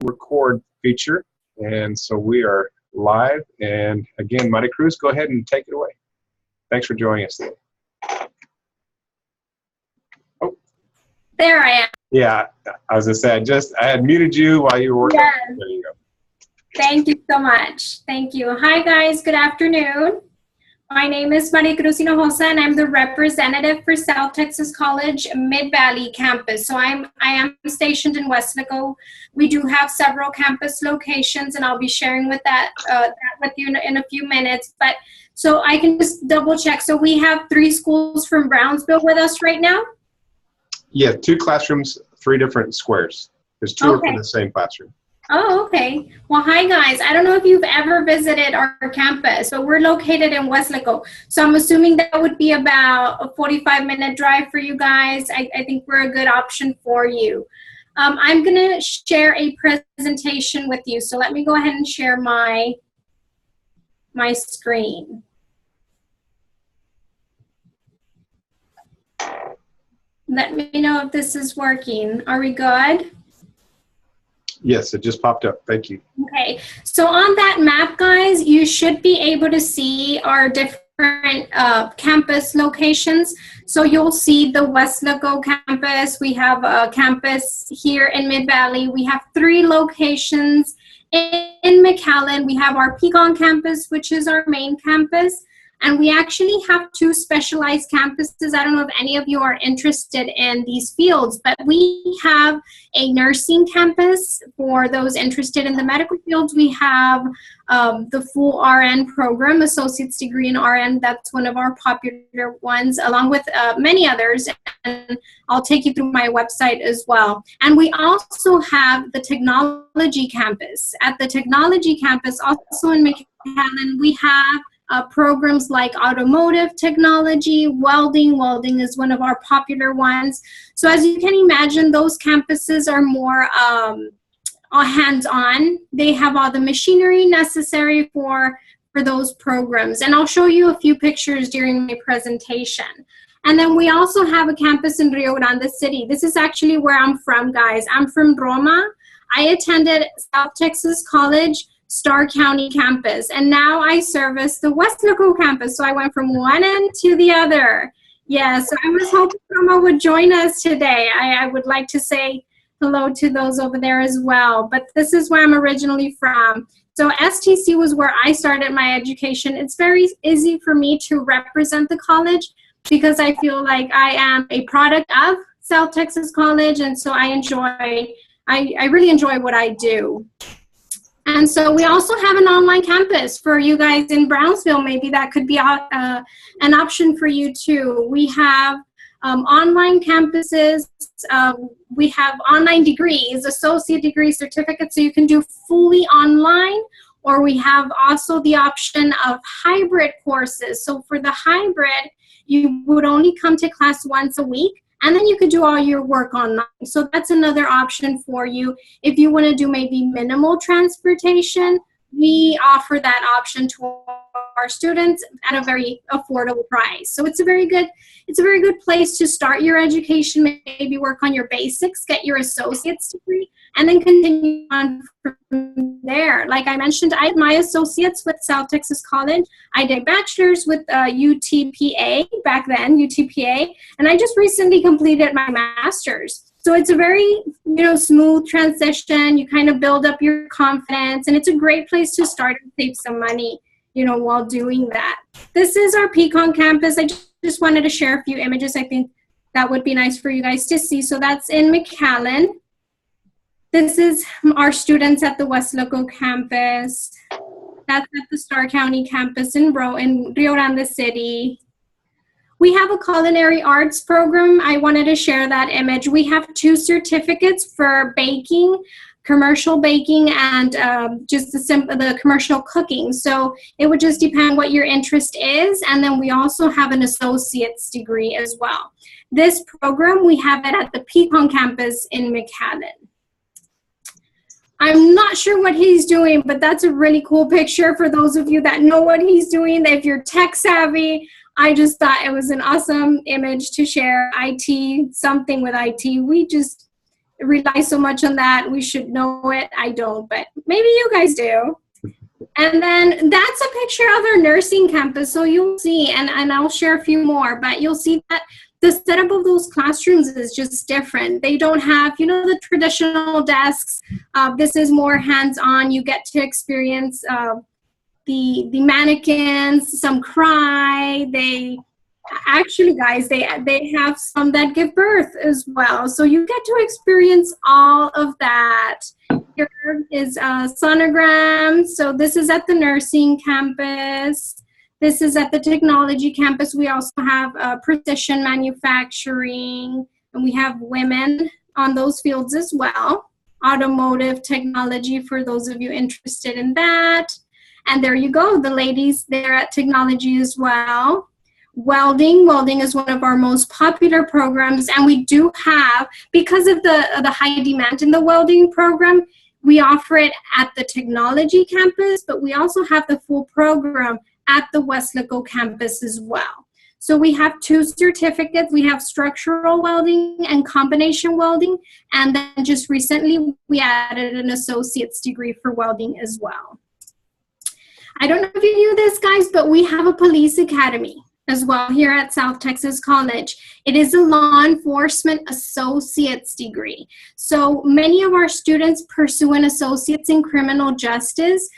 record feature, and so we are live. And again, Maricruz, go ahead and take it away. Thanks for joining us today. Oh, there I am. Yeah, I was gonna say I had muted you while you were working. Yes. There you go. Thank you so much. Thank you. Hi guys. Good afternoon. My name is Maricruz Hinojosa, and I'm the representative for South Texas College Mid-Valley campus. So I am stationed in Weslaco. We do have several campus locations, and I'll be sharing with that with you in a few minutes. But so I can just double check. So we have 3 schools from Brownsville with us right now? Yeah, 2 classrooms, 3 different squares. There's 2 are for the same classroom. Oh, okay. Well, hi guys. I don't know if you've ever visited our campus, but we're located in Weslaco. So I'm assuming that would be about a 45-minute drive for you guys. I think we're a good option for you. I'm going to share a presentation with you. So let me go ahead and share my screen. Let me know if this is working. Are we good? Yes, it just popped up. Thank you. Okay, so on that map, guys, you should be able to see our different campus locations. So you'll see the Weslaco campus. We have a campus here in Mid-Valley. We have 3 locations in McAllen. We have our Pecan campus, which is our main campus. And we actually have 2 specialized campuses. I don't know if any of you are interested in these fields, but we have a nursing campus for those interested in the medical fields. We have the full RN program, associate's degree in RN. That's one of our popular ones, along with many others. And I'll take you through my website as well. And we also have the technology campus. At the technology campus, also in McAllen, we have programs like automotive technology, welding. Welding is one of our popular ones. So as you can imagine, those campuses are more hands-on. They have all the machinery necessary for those programs. And I'll show you a few pictures during my presentation. And then we also have a campus in Rio Grande City. This is actually where I'm from, guys. I'm from Roma. I attended South Texas College Starr County campus, and now I service the Weslaco campus. So I went from one end to the other. Yeah, so I was hoping Roma would join us today. I would like to say hello to those over there as well, but this is where I'm originally from. So STC was where I started my education. It's very easy for me to represent the college because I feel like I am a product of South Texas College, and so I really enjoy what I do. And so we also have an online campus for you guys in Brownsville. Maybe that could be an option for you too. We have online campuses. We have online degrees, associate degree certificates, so you can do fully online, or we have also the option of hybrid courses. So for the hybrid, you would only come to class once a week, and then you could do all your work online. So that's another option for you. If you want to do maybe minimal transportation, we offer that option to our students at a very affordable price. So it's a very good place to start your education, maybe work on your basics, get your associate's degree, and then continue on from there. Like I mentioned, I had my associates with South Texas College. I did bachelor's with UTPA, back then, UTPA, and I just recently completed my master's. So it's a very, smooth transition. You kind of build up your confidence, and it's a great place to start and save some money, while doing that. This is our Pecan campus. I just wanted to share a few images. I think that would be nice for you guys to see. So that's in McAllen. This is our students at the Weslaco campus. That's at the Starr County campus in Rio Grande City. We have a culinary arts program. I wanted to share that image. We have 2 certificates for baking, commercial baking, and just the commercial cooking. So it would just depend what your interest is. And then we also have an associate's degree as well. This program, we have it at the Pecan campus in McAllen. I'm not sure what he's doing, but that's a really cool picture for those of you that know what he's doing. If you're tech savvy, I just thought it was an awesome image to share. IT, something with IT. We just rely so much on that. We should know it. I don't, but maybe you guys do. And then that's a picture of our nursing campus. So you'll see, and I'll share a few more, but you'll see that the setup of those classrooms is just different. They don't have, you know, the traditional desks. This is more hands-on. You get to experience the mannequins, some cry. They actually, guys, they have some that give birth as well. So you get to experience all of that. Here is a sonogram. So this is at the nursing campus. This is at the technology campus. We also have precision manufacturing, and we have women on those fields as well. Automotive technology for those of you interested in that. And there you go, the ladies there at technology as well. Welding is one of our most popular programs, and we do have, because of the high demand in the welding program, we offer it at the technology campus, but we also have the full program at the Weslaco campus as well. So we have 2 certificates. We have structural welding and combination welding, and then just recently we added an associate's degree for welding as well. I don't know if you knew this, guys, but we have a police academy as well here at South Texas College. It is a law enforcement associate's degree. So many of our students pursue an associate's in criminal justice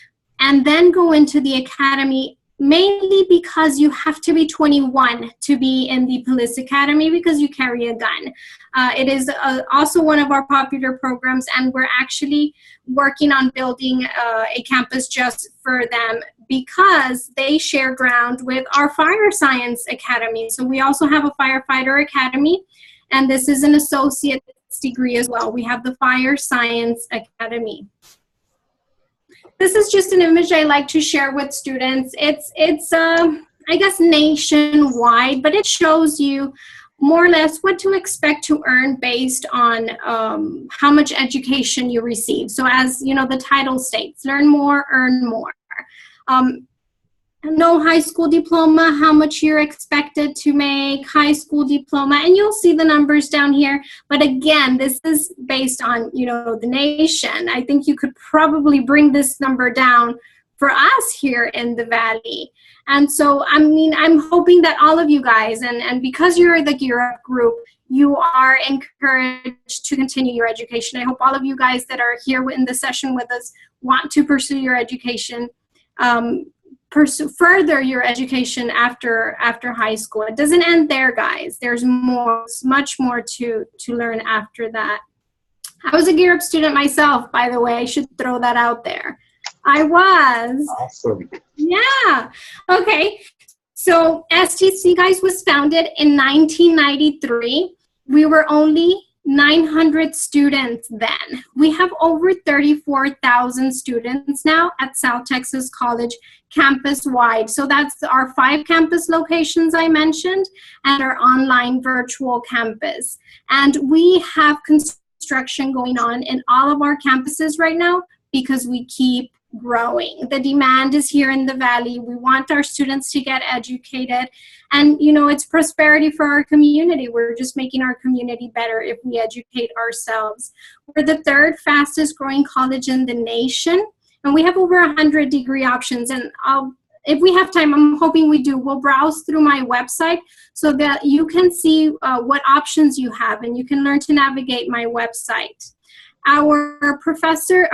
and then go into the academy, mainly because you have to be 21 to be in the police academy because you carry a gun. It is also one of our popular programs, and we're actually working on building a campus just for them because they share ground with our fire science academy. So we also have a firefighter academy, and this is an associate's degree as well. We have the fire science academy. This is just an image I like to share with students. It's I guess nationwide, but it shows you more or less what to expect to earn based on how much education you receive. So as you know, the title states, learn more, earn more. No high school diploma, how much you're expected to make, high school diploma, and you'll see the numbers down here. But again, this is based on, you know, the nation. I think you could probably bring this number down for us here in the Valley. And so, I mean, I'm hoping that all of you guys, and because you're the Gear Up group, you are encouraged to continue your education. I hope all of you guys that are here in the session with us want to pursue your education, further your education after high school. It doesn't end there, guys. There's more, much more to learn after that. I was a Gear Up student myself, by the way. I should throw that out there. I was. Awesome. Yeah. Okay. So STC, guys, was founded in 1993. We were only 900 students then. We have over 34,000 students now at South Texas College campus-wide. So that's our 5 campus locations I mentioned and our online virtual campus. And we have construction going on in all of our campuses right now because we keep growing. The demand is here in the Valley. We want our students to get educated, and you know, it's prosperity for our community. We're just making our community better if we educate ourselves. We're the 3rd fastest growing college in the nation, and we have over 100 degree options. And if we have time, I'm hoping we do, we'll browse through my website so that you can see what options you have, and you can learn to navigate my website. Our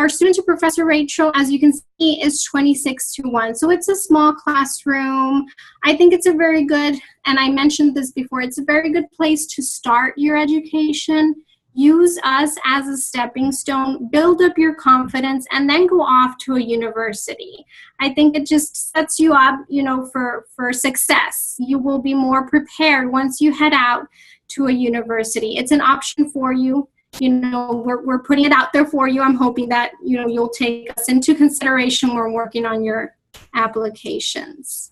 student to professor ratio, as you can see, is 26:1. So it's a small classroom. I think it's a very good, and I mentioned this before, it's a very good place to start your education. Use us as a stepping stone, build up your confidence, and then go off to a university. I think it just sets you up, you know, for success. You will be more prepared once you head out to a university. It's an option for you. You know, we're putting it out there for you. I'm hoping that, you know, you'll take us into consideration when we're working on your applications.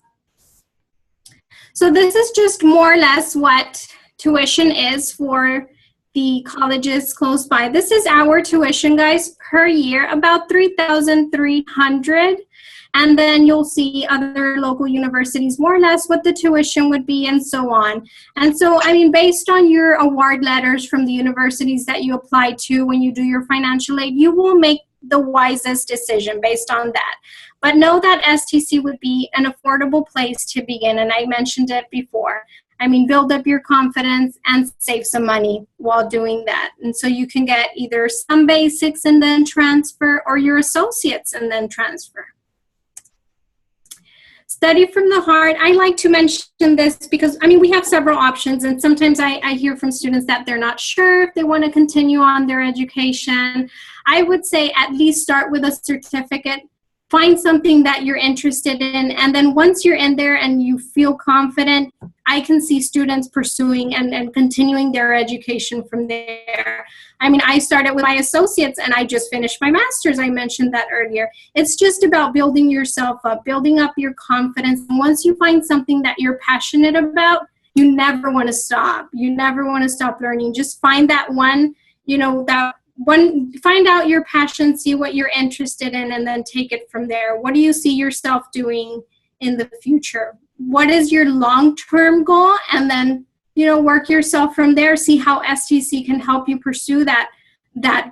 So this is just more or less what tuition is for the colleges close by. This is our tuition, guys, per year, about $3,300. And then you'll see other local universities, more or less what the tuition would be and so on. And so, I mean, based on your award letters from the universities that you apply to when you do your financial aid, you will make the wisest decision based on that. But know that STC would be an affordable place to begin, and I mentioned it before. I mean, build up your confidence and save some money while doing that. And so you can get either some basics and then transfer, or your associates and then transfer. Study from the heart. I like to mention this because, I mean, we have several options, and sometimes I hear from students that they're not sure if they want to continue on their education. I would say at least start with a certificate. Find something that you're interested in, and then once you're in there and you feel confident, I can see students pursuing and continuing their education from there. I mean, I started with my associates and I just finished my master's. I mentioned that earlier. It's just about building yourself up, building up your confidence. And once you find something that you're passionate about, you never want to stop. You never want to stop learning. Just find that one, you know, find out your passion, see what you're interested in, and then take it from there. What do you see yourself doing in the future? What is your long-term goal? And then, you know, work yourself from there. See how STC can help you pursue that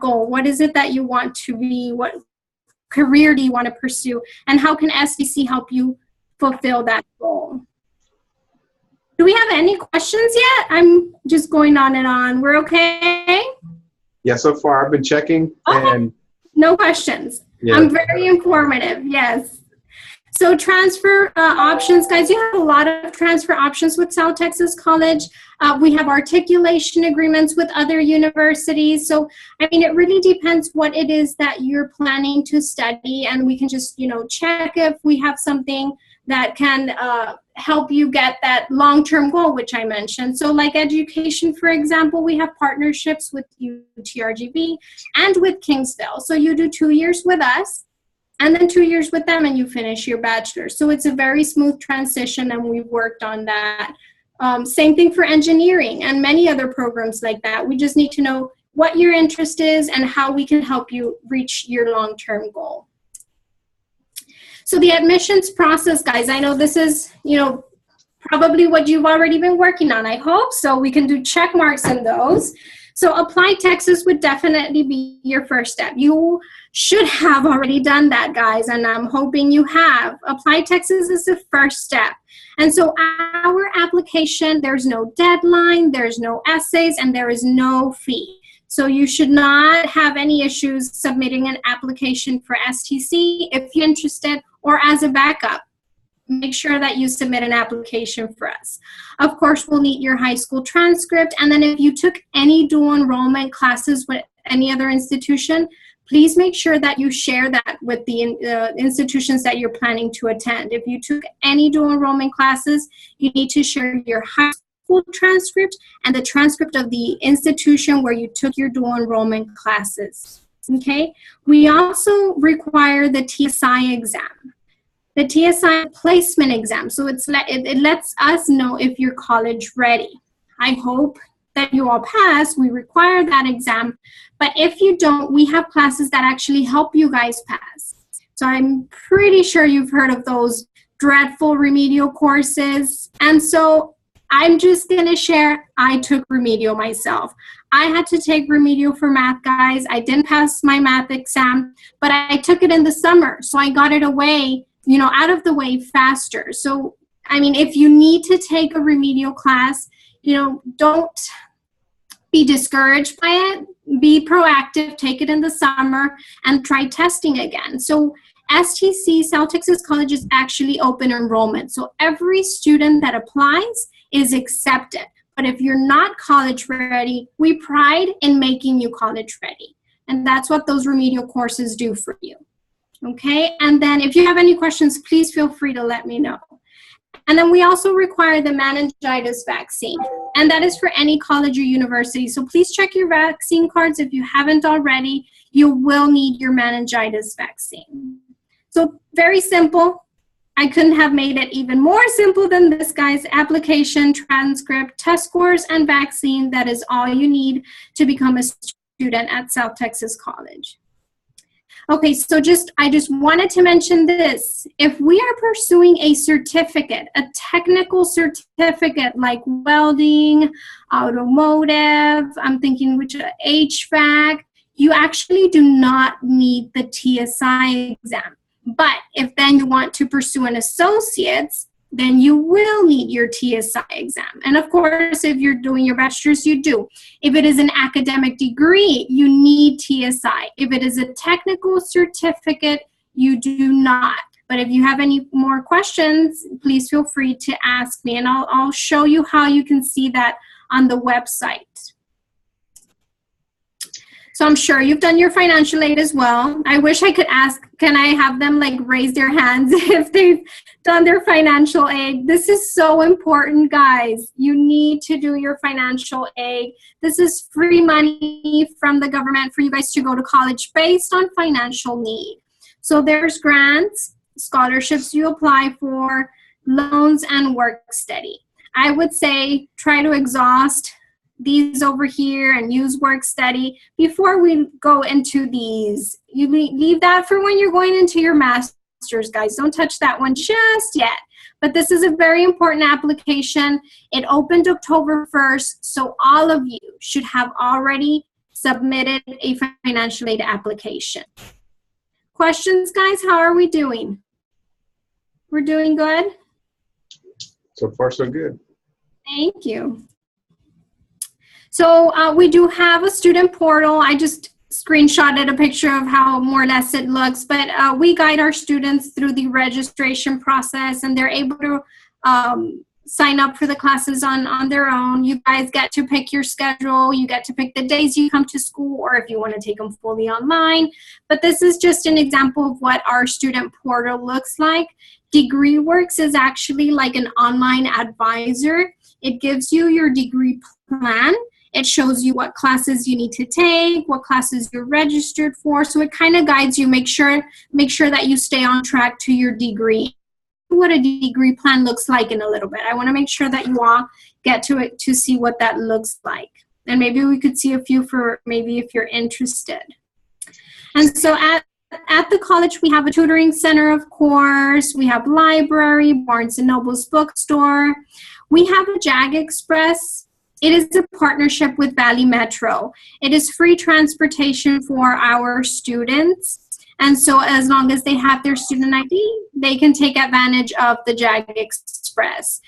goal. What is it that you want to be? What career do you want to pursue? And how can STC help you fulfill that goal? Do we have any questions yet? I'm just going on and on. We're okay? Yeah, so far I've been checking, and no questions. Yeah. I'm very informative, yes. So transfer options, guys, you have a lot of transfer options with South Texas College. We have articulation agreements with other universities. So, I mean, it really depends what it is that you're planning to study, and we can just, you know, check if we have something that can help you get that long-term goal, which I mentioned. So like education, for example, we have partnerships with UTRGV and with Kingsville. So you do 2 years with us and then 2 years with them and you finish your bachelor's. So it's a very smooth transition, and we've worked on that. Same thing for engineering and many other programs like that. We just need to know what your interest is and how we can help you reach your long-term goal. So the admissions process, guys, I know this is, you know, probably what you've already been working on. I hope so. We can do check marks in those. So Apply Texas would definitely be your first step. You should have already done that, guys, and I'm hoping you have. Apply Texas is the first step. And so our application, there's no deadline, there's no essays, and there is no fee. So you should not have any issues submitting an application for STC if you're interested, or as a backup. Make sure that you submit an application for us. Of course, we'll need your high school transcript, and then if you took any dual enrollment classes with any other institution, please make sure that you share that with the institutions that you're planning to attend. If you took any dual enrollment classes, you need to share your high school transcript and the transcript of the institution where you took your dual enrollment classes. Okay? We also require the TSI exam. The TSI placement exam. So it lets us know if you're college ready. I hope that you all pass. We require that exam. But if you don't, we have classes that actually help you guys pass. So I'm pretty sure you've heard of those dreadful remedial courses. And so I'm just going to share, I took remedial myself. I had to take remedial for math, guys. I didn't pass my math exam, but I took it in the summer. So I got it away, you know, out of the way faster. So, I mean, if you need to take a remedial class, you know, don't be discouraged by it. Be proactive, take it in the summer, and try testing again. So STC, South Texas College, is actually open enrollment. So every student that applies is accepted. But if you're not college ready, we pride in making you college ready. And that's what those remedial courses do for you. Okay? And then if you have any questions, please feel free to let me know. And then we also require the meningitis vaccine. And that is for any college or university. So please check your vaccine cards. If you haven't already, you will need your meningitis vaccine. So very simple. I couldn't have made it even more simple than this, guys. Application, transcript, test scores, and vaccine. That is all you need to become a student at South Texas College. Okay, so I just wanted to mention this. If we are pursuing a certificate, a technical certificate like welding, automotive, I'm thinking which HVAC, you actually do not need the TSI exam. But if then you want to pursue an associate's, then you will need your TSI exam. And of course, if you're doing your bachelor's, you do. If it is an academic degree, you need TSI. If it is a technical certificate, you do not. But if you have any more questions, please feel free to ask me, and I'll show you how you can see that on the website. So I'm sure you've done your financial aid as well. I wish I could ask, can I have them like raise their hands if they've done their financial aid? This is so important, guys. You need to do your financial aid. This is free money from the government for you guys to go to college based on financial need. So there's grants, scholarships you apply for, loans, and work study. I would say try to exhaust these over here and use work study before we go into these. You leave that for when you're going into your master's, guys. Don't touch that one just yet. But this is a very important application. It opened October 1st, so all of you should have already submitted a financial aid application. Questions, guys? How are we doing? We're doing good? So far, so good. Thank you. So we do have a student portal. I just screenshotted a picture of how more or less it looks, but we guide our students through the registration process, and they're able to sign up for the classes on their own. You guys get to pick your schedule. You get to pick the days you come to school, or if you want to take them fully online. But this is just an example of what our student portal looks like. DegreeWorks is actually like an online advisor. It gives you your degree plan. It shows you what classes you need to take, what classes you're registered for. So it kind of guides you, make sure that you stay on track to your degree. What a degree plan looks like in a little bit. I want to make sure that you all get to it to see what that looks like. And maybe we could see a few for maybe if you're interested. And so at the college, we have a tutoring center, of course. We have library, Barnes & Noble's bookstore. We have a JAG Express. It is a partnership with Valley Metro. It is free transportation for our students. And so as long as they have their student ID, they can take advantage of the JAG Express.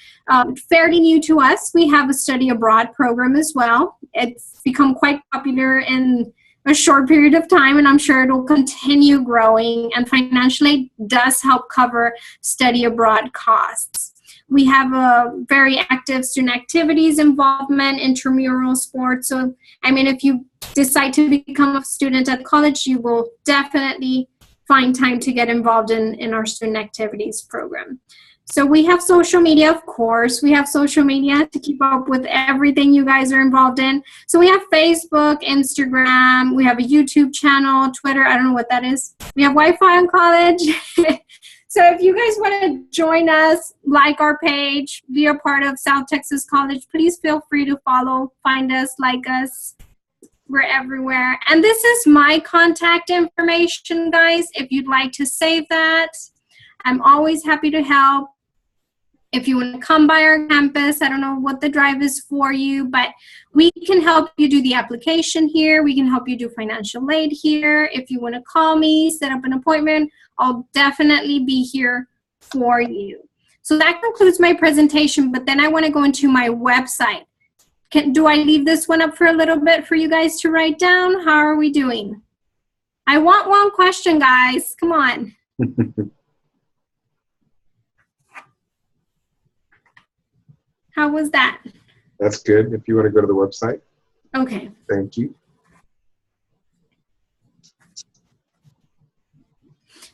Fairly new to us, we have a study abroad program as well. It's become quite popular in a short period of time, and I'm sure it will continue growing. And financial aid does help cover study abroad costs. We have a very active student activities involvement, intramural sports. So, I mean, if you decide to become a student at college, you will definitely find time to get involved in our student activities program. So we have social media, of course. We have social media to keep up with everything you guys are involved in. So we have Facebook, Instagram. We have a YouTube channel, Twitter. I don't know what that is. We have Wi-Fi in college. So if you guys want to join us, like our page, be a part of South Texas College, please feel free to follow, find us, like us. We're everywhere. And this is my contact information, guys, if you'd like to save that. I'm always happy to help. If you want to come by our campus, I don't know what the drive is for you, but we can help you do the application here. We can help you do financial aid here. If you want to call me, set up an appointment, I'll definitely be here for you. So that concludes my presentation, but then I want to go into my website. Do I leave this one up for a little bit for you guys to write down? How are we doing? I want one question, guys. Come on. How was that? That's good. If you want to go to the website. Okay. Thank you.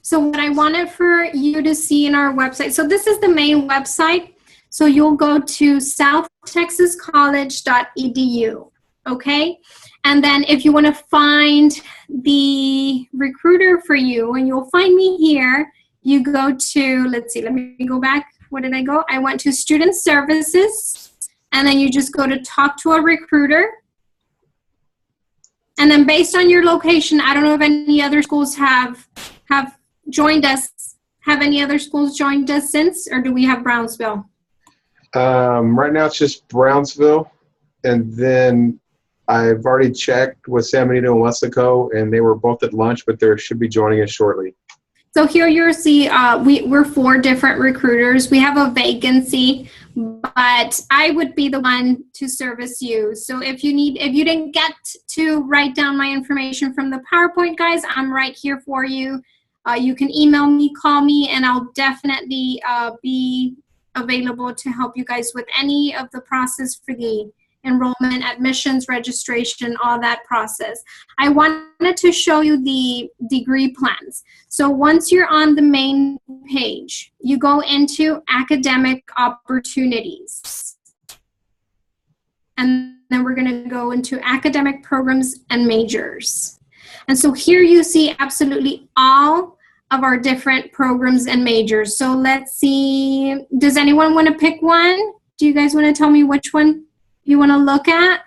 So what I wanted for you to see in our website, so this is the main website. So you'll go to southtexascollege.edu, okay? And then if you want to find the recruiter for you, and you'll find me here, you go to, let's see, let me go back. Where did I go? I went to Student Services, and then you just go to Talk to a Recruiter. And then based on your location, I don't know if any other schools have joined us. Have any other schools joined us since, or do we have Brownsville? Right now it's just Brownsville, and then I've already checked with San Benito and Weslaco, and they were both at lunch, but they should be joining us shortly. So here you'll see we're 4 different recruiters. We have a vacancy, but I would be the one to service you. So if you didn't get to write down my information from the PowerPoint, guys, I'm right here for you. You can email me, call me, and I'll definitely be available to help you guys with any of the process for the enrollment, admissions, registration, all that process. I wanted to show you the degree plans. So once you're on the main page, you go into academic opportunities. And then we're going to go into academic programs and majors. And so here you see absolutely all of our different programs and majors. So let's see, does anyone want to pick one? Do you guys want to tell me which one you want to look at?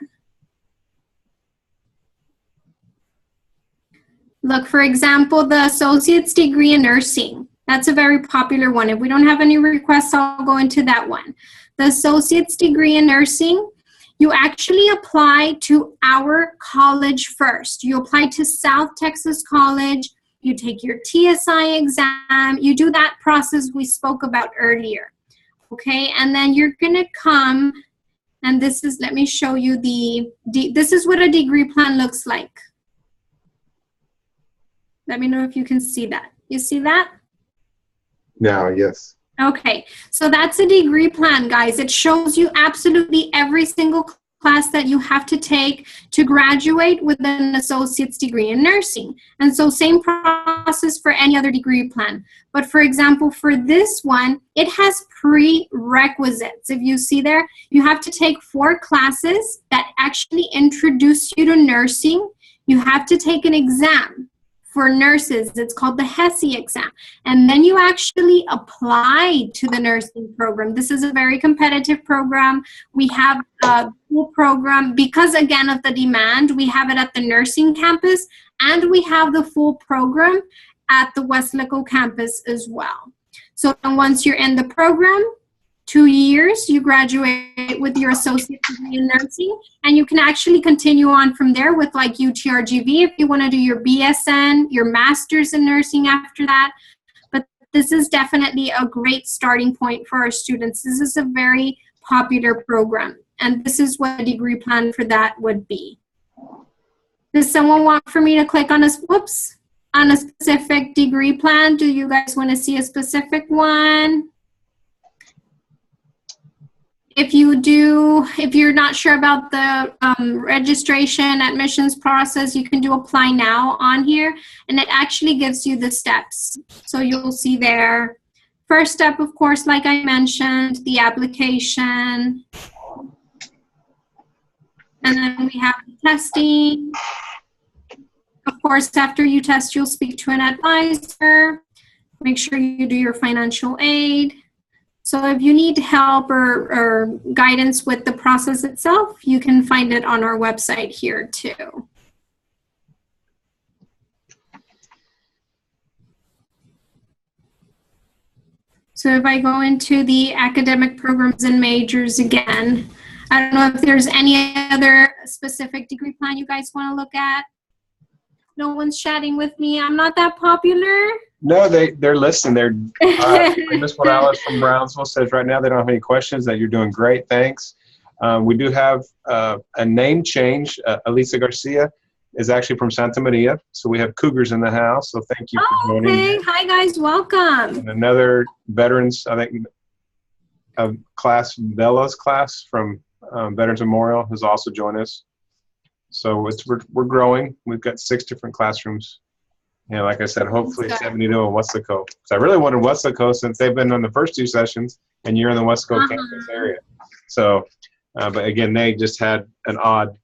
Look, for example, the associate's degree in nursing. That's a very popular one. If we don't have any requests, I'll go into that one. The associate's degree in nursing, you actually apply to our college first. You apply to South Texas College. You take your TSI exam. You do that process we spoke about earlier. Okay, and then you're going to come. And this is, let me show you this is what a degree plan looks like. Let me know if you can see that. You see that? Now, yes. Okay, so that's a degree plan, guys. It shows you absolutely every single class that you have to take to graduate with an associate's degree in nursing. And so same process for any other degree plan. But for example, for this one, it has prerequisites. If you see there, you have to take 4 classes that actually introduce you to nursing. You have to take an exam for nurses. It's called the HESI exam. And then you actually apply to the nursing program. This is a very competitive program. We have a full program because, again, of the demand. We have it at the nursing campus, and we have the full program at the Weslaco campus as well. So once you're in the program, 2 years, you graduate with your associate degree in nursing, and you can actually continue on from there with like UTRGV if you want to do your BSN, your master's in nursing after that. But this is definitely a great starting point for our students. This is a very popular program, and this is what a degree plan for that would be. Does someone want for me to click on on a specific degree plan? Do you guys want to see a specific one? If you do, if you're not sure about the registration admissions process, you can do apply now on here, and it actually gives you the steps. So you'll see there, first step, of course, like I mentioned, the application. And then we have the testing. Of course, after you test, you'll speak to an advisor. Make sure you do your financial aid. So if you need help or guidance with the process itself, you can find it on our website here too. So if I go into the academic programs and majors again, I don't know if there's any other specific degree plan you guys want to look at. No one's chatting with me. I'm not that popular. No, they're listening. Miss Morales from Brownsville says right now they don't have any questions, that you're doing great. Thanks. We do have a name change. Elisa Garcia is actually from Santa Maria. So we have Cougars in the house. So thank you for joining. Okay. Hi, guys. Welcome. And another veterans, I think, class, Bella's class from Veterans Memorial has also joined us. So we're growing. We've got 6 different classrooms. You know, like I said, hopefully San Benito and Weslaco. So I really wanted Weslaco since they've been on the first 2 sessions, and you're in the Weslaco campus area. So, but again, they just had an odd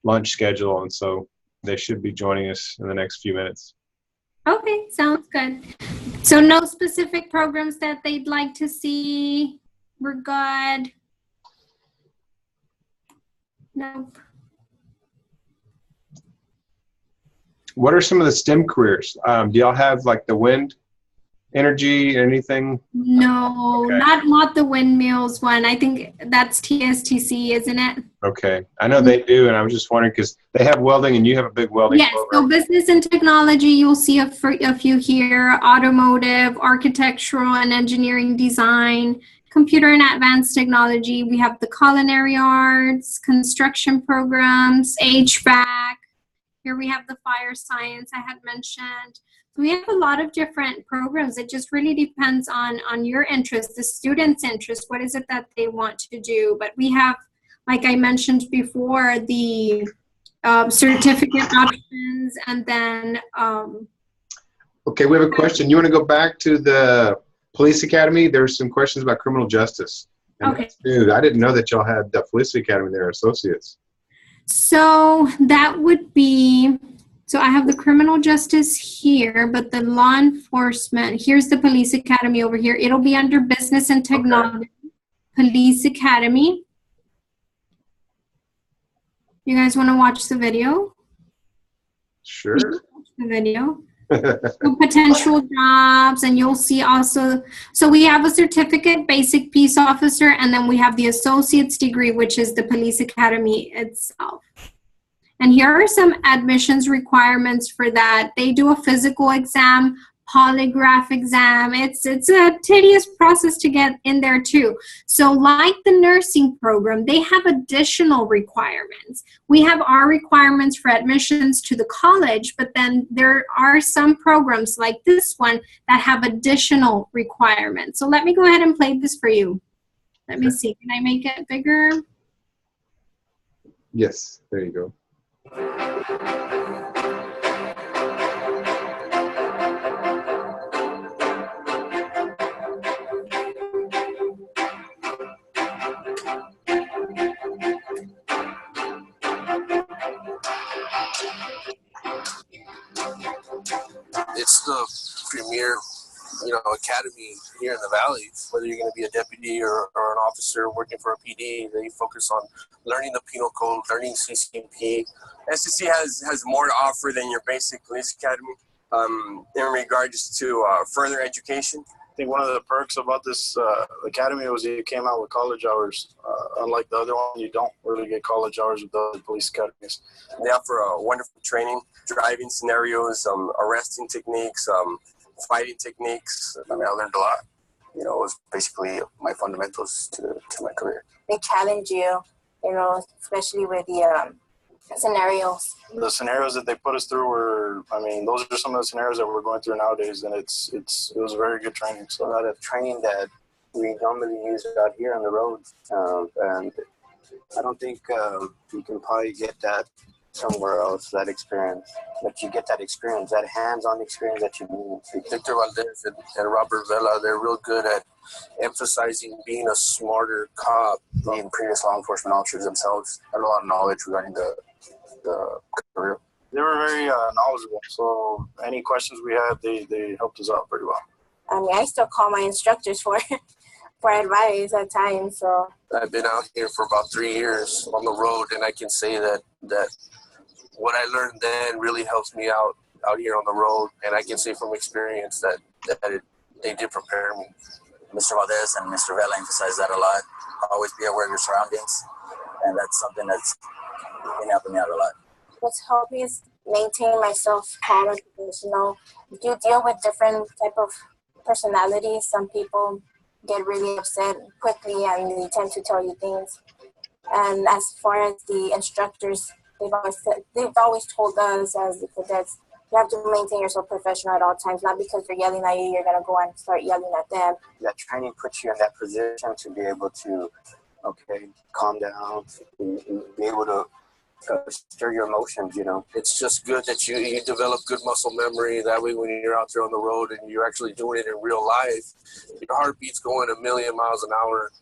lunch schedule, and so they should be joining us in the next few minutes. Okay, sounds good. So no specific programs that they'd like to see? We're good. Nope. What are some of the STEM careers? Do y'all have like the wind energy, anything? No, Okay. not the windmills one. I think that's TSTC, isn't it? Okay. I know they do, and I was just wondering because they have welding and you have a big welding Yes, program. so business and technology, you'll see a few here. Automotive, architectural and engineering design, computer and advanced technology. We have the culinary arts, construction programs, HVAC. Here we have the fire science I had mentioned. So we have a lot of different programs. It just really depends on your interest, the student's interest. What is it that they want to do? But we have, like I mentioned before, the certificate options, and then Okay, we have a question. You want to go back to the police academy? There's some questions about criminal justice. And okay. Dude, I didn't know that y'all had the police academy there, associates. So that would be, so I have the criminal justice here, but the law enforcement, here's the police academy over here. It'll be under business and technology, police academy. You guys want to watch the video? Sure. Watch the video. So potential jobs, and you'll see also, so we have a certificate, basic peace officer, and then we have the associate's degree, which is the police academy itself. And here are some admissions requirements for that. They do a physical exam, polygraph exam. It's a tedious process to get in there too. So like the nursing program, they have additional requirements. We have our requirements for admissions to the college, but then there are some programs like this one that have additional requirements. So let me go ahead and play this for you. Let me see, can I make it bigger? Yes, there you go. It's the premier, academy here in the Valley. Whether you're going to be a deputy or an officer working for a PD, they focus on learning the penal code, learning CCP. SEC has more to offer than your basic police academy in regards to further education. I think one of the perks about this academy was you came out with college hours. Unlike the other one, you don't really get college hours with the other police academies. They offer a wonderful training, driving scenarios, arresting techniques, fighting techniques. I mean, I learned a lot. It was basically my fundamentals to my career. They challenge you, especially with the scenarios. The scenarios that they put us through were, those are some of the scenarios that we're going through nowadays, and it was very good training. So a lot of training that we normally use out here on the roads, and I don't think you can probably get that somewhere else, that experience. But you get that experience, that hands-on experience that you need. Victor Valdez and Robert Vela, they're real good at emphasizing being a smarter cop. Being previous law enforcement officers themselves had a lot of knowledge regarding the career. They were very knowledgeable, so any questions we had, they helped us out pretty well. I still call my instructors for advice at times. So I've been out here for about 3 years on the road, and I can say that what I learned then really helps me out here on the road, and I can say from experience that they did prepare me. Mr. Valdez and Mr. Vela emphasize that a lot. Always be aware of your surroundings, and that's something that's been helping me out a lot. what's helped me is maintain myself calm and professional. You deal with different type of personalities. Some people get really upset quickly and they tend to tell you things. And as far as the instructors, they've always told us as the cadets, you have to maintain yourself professional at all times. Not because they're yelling at you, you're gonna go and start yelling at them. That training puts you in that position to be able to, calm down, be able to stir your emotions, It's just good that you develop good muscle memory. That way when you're out there on the road and you're actually doing it in real life, your heartbeat's going 1,000,000 miles an hour.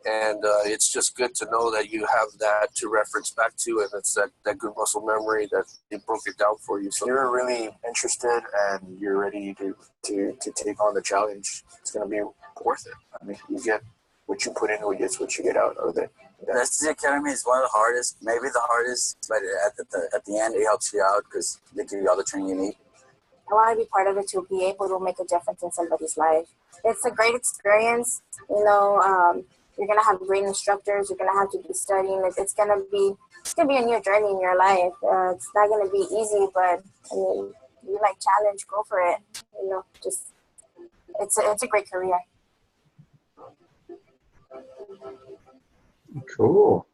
And it's just good to know that you have that to reference back to, and it's that good muscle memory that they broke it down for you. So You're really interested and you're ready to take on the challenge. It's going to be worth it. I mean, you get what you put in, it's what you get out of it. The STC Academy is one of the hardest, maybe the hardest, but at the end it helps you out because they give you all the training you need. I want to be part of it to be able to make a difference in somebody's life. It's a great experience. You know, you're gonna have great instructors. You're gonna have to be studying. It's gonna be a new journey in your life. It's not gonna be easy, but I mean, you like challenge, go for it. You know, just it's a great career. Cool.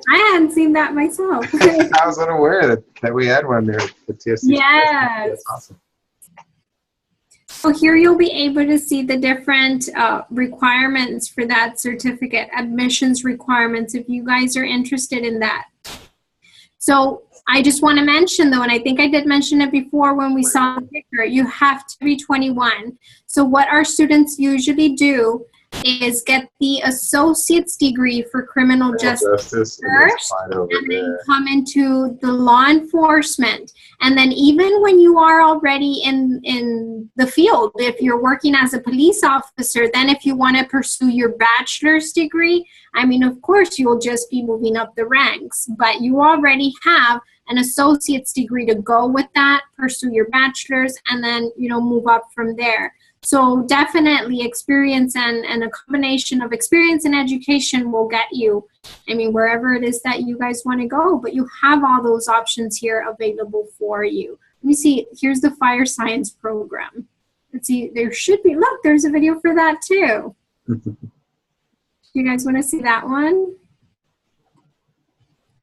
I hadn't seen that myself. I was unaware that we had one there at the TSC. Yes. That's awesome. So here you'll be able to see the different requirements for that certificate, admissions requirements, if you guys are interested in that. So I just want to mention though, and I think I did mention it before when we saw the picture, you have to be 21. So what our students usually do is get the associate's degree for criminal justice first, and then come into the law enforcement. And then even when you are already in the field, if you're working as a police officer, then if you want to pursue your bachelor's degree, I mean, of course, you'll just be moving up the ranks, but you already have an associate's degree to go with that, pursue your bachelor's, and then, you know, move up from there. So definitely experience and a combination of experience and education will get you, I mean, wherever it is that you guys want to go, but you have all those options here available for you. Let me see, here's the fire science program. Let's see, there should be, look, there's a video for that too. You guys want to see that one?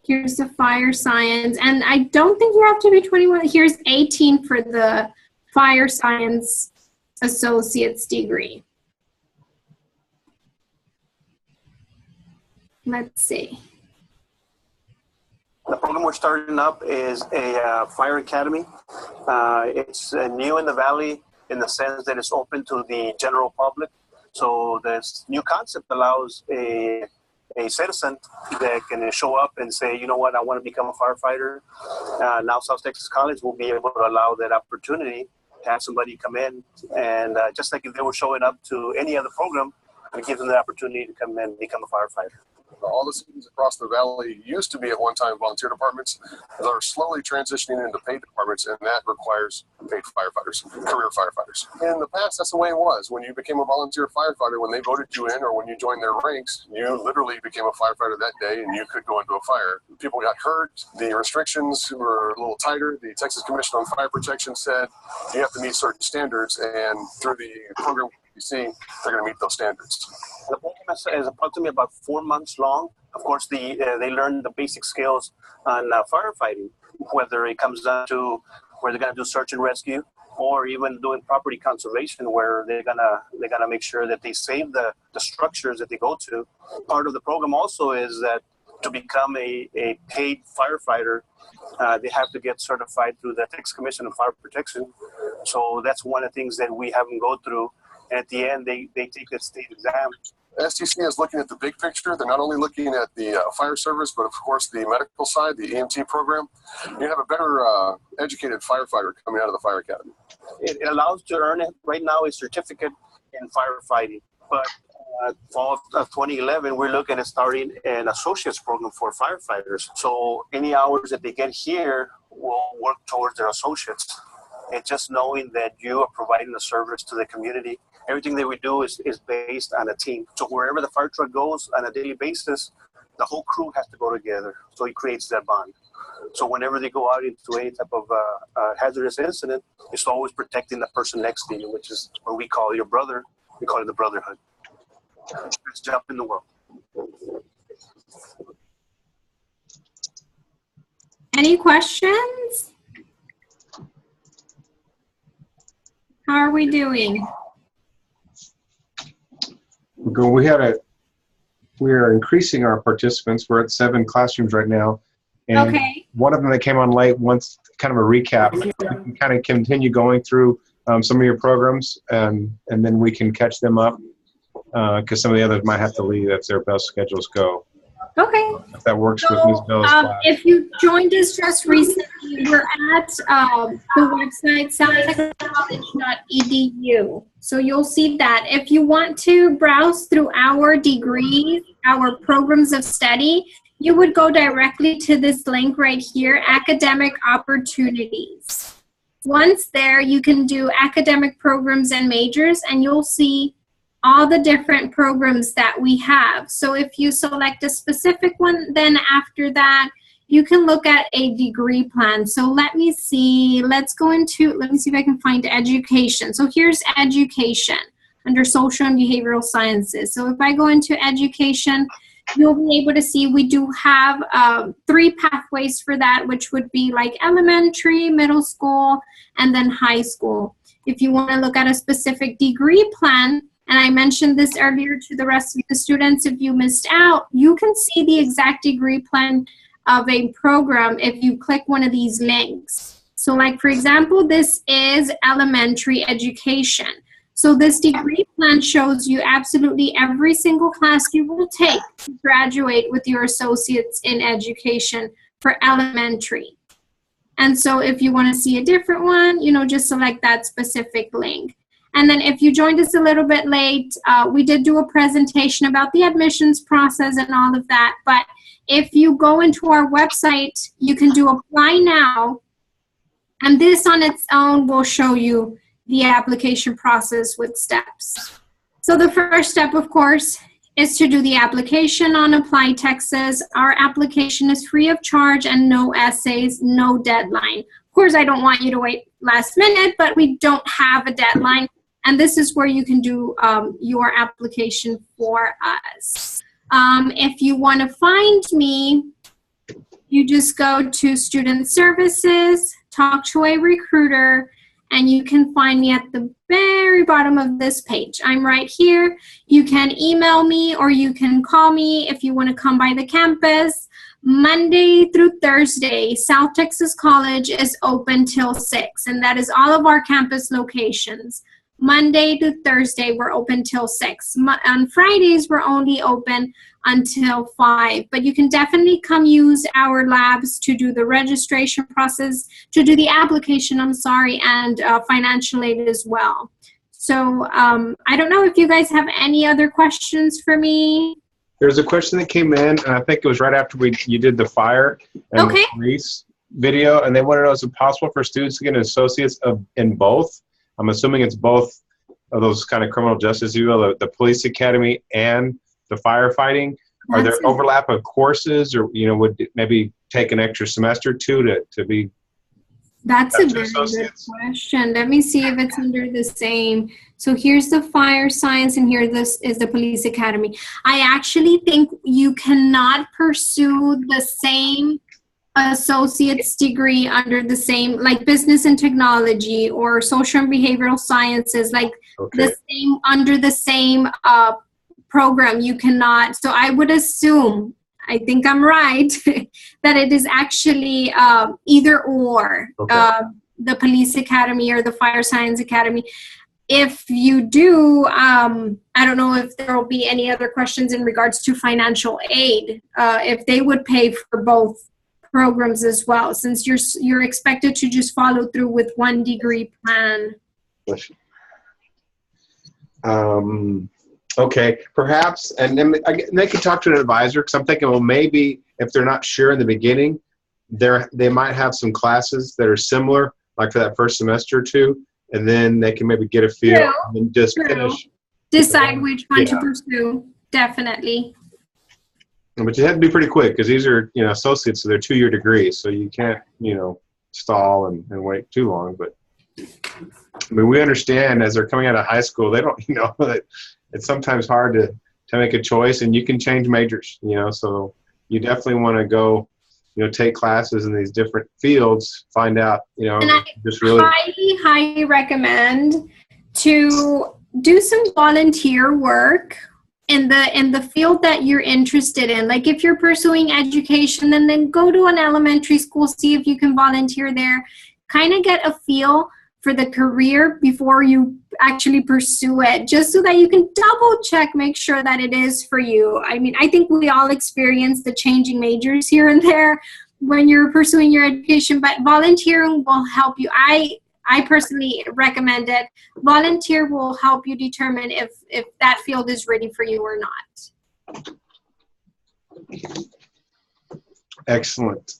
Here's the fire science, and I don't think you have to be 21. Here's 18 for the fire science associate's degree. Let's see. The program we're starting up is a fire academy. It's new in the Valley in the sense that it's open to the general public. So this new concept allows a citizen that can show up and say, you know what, I want to become a firefighter. Now South Texas College will be able to allow that opportunity to have somebody come in and just like if they were showing up to any other program, we give them the opportunity to come in and become a firefighter. All the cities across the valley used to be at one time volunteer departments that are slowly transitioning into paid departments, and that requires paid firefighters, career firefighters. In the past, that's the way it was. When you became a volunteer firefighter, when they voted you in or when you joined their ranks, you literally became a firefighter that day and you could go into a fire. People got hurt. The restrictions were a little tighter. The Texas Commission on Fire Protection said you have to meet certain standards, and through the program you see, they're going to meet those standards. The program is approximately about 4 months long. Of course, they learn the basic skills on firefighting, whether it comes down to where they're going to do search and rescue, or even doing property conservation, where they're gonna make sure that they save the structures that they go to. Part of the program also is that to become a paid firefighter, they have to get certified through the Texas Commission on Fire Protection. So that's one of the things that we have them go through. At the end, they take the state exam. STC is looking at the big picture. They're not only looking at the fire service, but of course the medical side, the EMT program. You have a better educated firefighter coming out of the fire academy. It allows to earn it right now a certificate in firefighting. But fall of 2011, we're looking at starting an associate's program for firefighters. So any hours that they get here will work towards their associates. And just knowing that you are providing a service to the community. Everything that we do is based on a team. So wherever the fire truck goes on a daily basis, the whole crew has to go together. So it creates that bond. So whenever they go out into any type of hazardous incident, it's always protecting the person next to you, which is what we call your brother. We call it the brotherhood. Let's jump in the world. Any questions? How are we doing? We are increasing our participants. We're at 7 classrooms right now. And okay. One of them that came on late wants kind of a recap. We can kind of continue going through some of your programs, and then we can catch them up. because some of the others might have to leave if their bell schedules go. Okay. If that works with Ms. Bella's class. If you joined us just recently, we're at the website southtexascollege.edu. So you'll see that. If you want to browse through our degrees, our programs of study, you would go directly to this link right here, Academic Opportunities. Once there, you can do academic programs and majors, and you'll see all the different programs that we have. So if you select a specific one, then after that, you can look at a degree plan. So let me see, let me see if I can find education. So here's education under social and behavioral sciences. So if I go into education, you'll be able to see we do have 3 pathways for that, which would be like elementary, middle school, and then high school. If you want to look at a specific degree plan, and I mentioned this earlier to the rest of the students, if you missed out, you can see the exact degree plan of a program if you click one of these links. So like, for example, this is elementary education. So this degree plan shows you absolutely every single class you will take to graduate with your associates in education for elementary. And so if you want to see a different one, you know, just select that specific link. And then if you joined us a little bit late, we did do a presentation about the admissions process and all of that. But if you go into our website, you can do apply now. And this on its own will show you the application process with steps. So the first step, of course, is to do the application on Apply Texas. Our application is free of charge and no essays, no deadline. Of course, I don't want you to wait last minute, but we don't have a deadline. And this is where you can do your application for us. If you want to find me, you just go to Student Services, talk to a recruiter, and you can find me at the very bottom of this page. I'm right here. You can email me or you can call me if you want to come by the campus. Monday through Thursday, South Texas College is open till 6, and that is all of our campus locations. Monday to Thursday, we're open till 6. On Fridays, we're only open until 5. But you can definitely come use our labs to do the registration process, to do the application, and financial aid as well. So I don't know if you guys have any other questions for me. There's a question that came in, and I think it was right after you did the fire and the police video, and they want to know, is it possible for students to get an associate's in both? I'm assuming it's both of those kind of criminal justice, you will, the police academy and the firefighting. Are there overlap of courses, or would it maybe take an extra semester or two to be? That's a very good question. Let me see if it's under the same. So here's the fire science, and here this is the police academy. I actually think you cannot pursue the same associate's degree under the same, like business and technology or social and behavioral sciences, like the same under the same program. You cannot. So I would assume, I think I'm right, that it is actually either or, the police academy or the fire science academy. If you do, I don't know if there will be any other questions in regards to financial aid, if they would pay for both programs as well, since you're expected to just follow through with one degree plan. Okay, perhaps, and then they could talk to an advisor, because I'm thinking, well, maybe if they're not sure in the beginning, they might have some classes that are similar, like for that first semester or two, and then they can maybe get a feel and just finish. Decide which one to pursue, definitely. But you have to be pretty quick, because these are, associates, so they're 2-year degrees, so you can't, stall and wait too long. But I mean, we understand as they're coming out of high school, they don't, that it's sometimes hard to make a choice, and you can change majors, so you definitely want to go, take classes in these different fields, find out, and I just really highly recommend to do some volunteer work in the field that you're interested in. Like if you're pursuing education, then go to an elementary school, see if you can volunteer there, kind of get a feel for the career before you actually pursue it, just so that you can double check, make sure that it is for you. I mean, I think we all experience the changing majors here and there when you're pursuing your education, but volunteering will help you. I personally recommend it. Volunteer will help you determine if that field is ready for you or not. Excellent.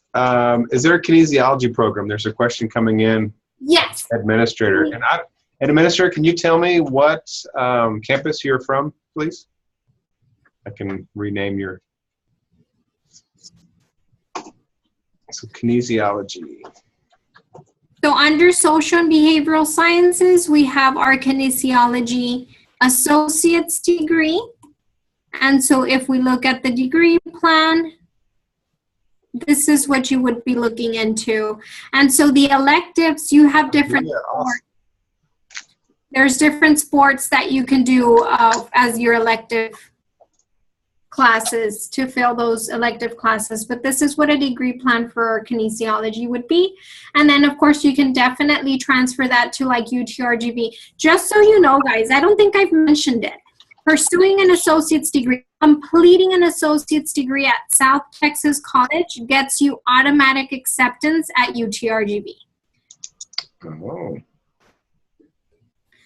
Is there a kinesiology program? There's a question coming in. Yes. Administrator. And Administrator, can you tell me what campus you're from, please? I can rename your. So kinesiology. So under social and behavioral sciences, we have our kinesiology associate's degree. And so if we look at the degree plan, this is what you would be looking into. And so the electives, you have different sports. There's different sports that you can do as your elective classes to fill those elective classes. But this is what a degree plan for kinesiology would be. And then, of course, you can definitely transfer that to like UTRGV. Just so you know, guys, I don't think I've mentioned it. Pursuing an associate's degree, completing an associate's degree at South Texas College gets you automatic acceptance at UTRGV. Oh.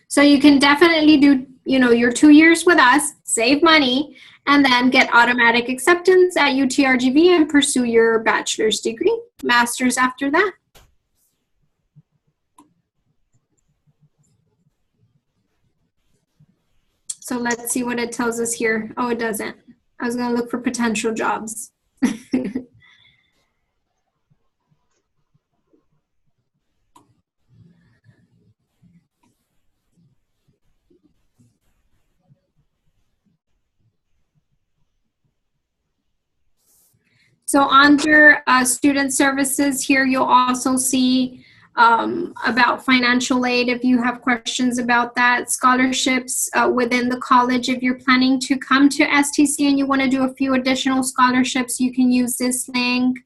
So you can definitely do, you know, your 2 years with us, save money, and then get automatic acceptance at UTRGV and pursue your bachelor's degree, master's after that. So let's see what it tells us here. Oh, it doesn't. I was going to look for potential jobs. So under student services here, you'll also see about financial aid if you have questions about that. Scholarships within the college. If you're planning to come to STC and you want to do a few additional scholarships, you can use this link.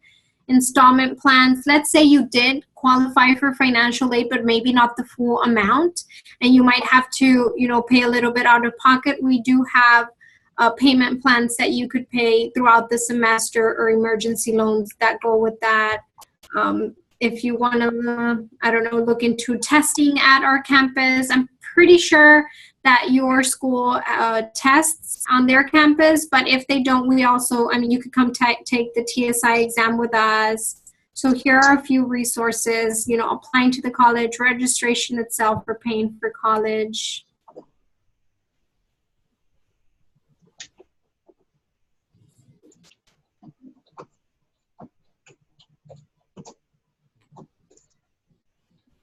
Installment plans. Let's say you did qualify for financial aid, but maybe not the full amount, and you might have to, you know, pay a little bit out of pocket. We do have payment plans that you could pay throughout the semester, or emergency loans that go with that. If you want to, I don't know, look into testing at our campus, I'm pretty sure that your school tests on their campus, but if they don't, we also, I mean, you could come take the TSI exam with us. So here are a few resources, you know, applying to the college, registration itself for paying for college.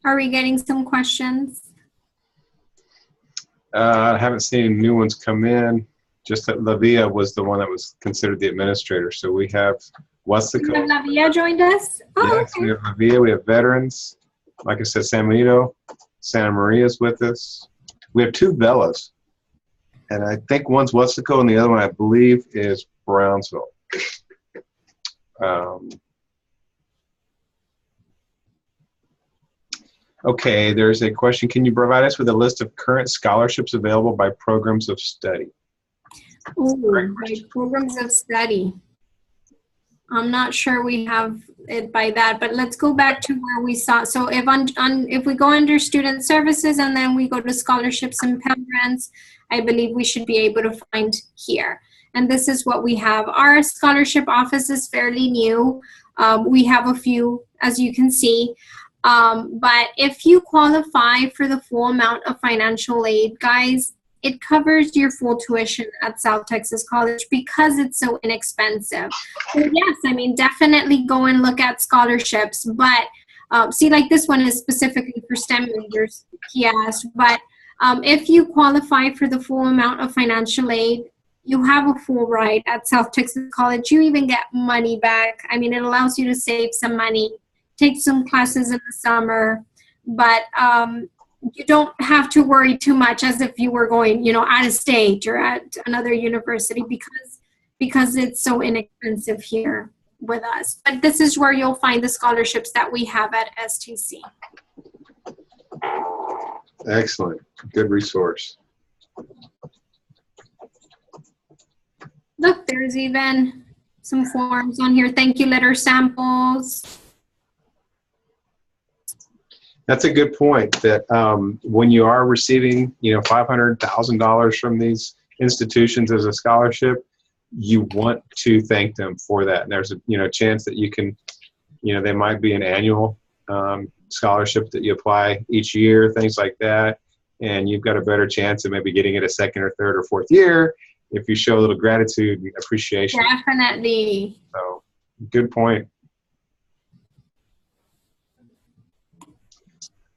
Are we getting some questions? I haven't seen any new ones come in. Just that Lavia was the one that was considered the administrator. So we have Weslaco. Lavia joined us? Oh, yes, okay. we have Lavia. We have veterans. Like I said, San Benito. Santa Maria is with us. We have 2 Bellas. And I think one's Weslaco and the other one, I believe, is Brownsville. Okay, there's a question. Can you provide us with a list of current scholarships available by programs of study? Ooh, by programs of study. I'm not sure we have it by that, but let's go back to where we saw. So if we go under student services and then we go to scholarships and Pell Grants, I believe we should be able to find here. And this is what we have. Our scholarship office is fairly new. We have a few, as you can see. But if you qualify for the full amount of financial aid, guys, it covers your full tuition at South Texas College because it's so inexpensive. So yes, I mean, definitely go and look at scholarships. But see, like this one is specifically for STEM majors, he asked. But if you qualify for the full amount of financial aid, you have a full ride at South Texas College. You even get money back. I mean, it allows you to save some money, take some classes in the summer, but you don't have to worry too much as if you were going, you know, out of state or at another university because it's so inexpensive here with us. But this is where you'll find the scholarships that we have at STC. Excellent. Good resource. Look, there's even some forms on here. Thank you letter samples. That's a good point, that when you are receiving, $500,000 from these institutions as a scholarship, you want to thank them for that. And there's a chance that you can, there might be an annual scholarship that you apply each year, things like that, and you've got a better chance of maybe getting it a second or third or fourth year if you show a little gratitude and appreciation. Definitely. So, good point.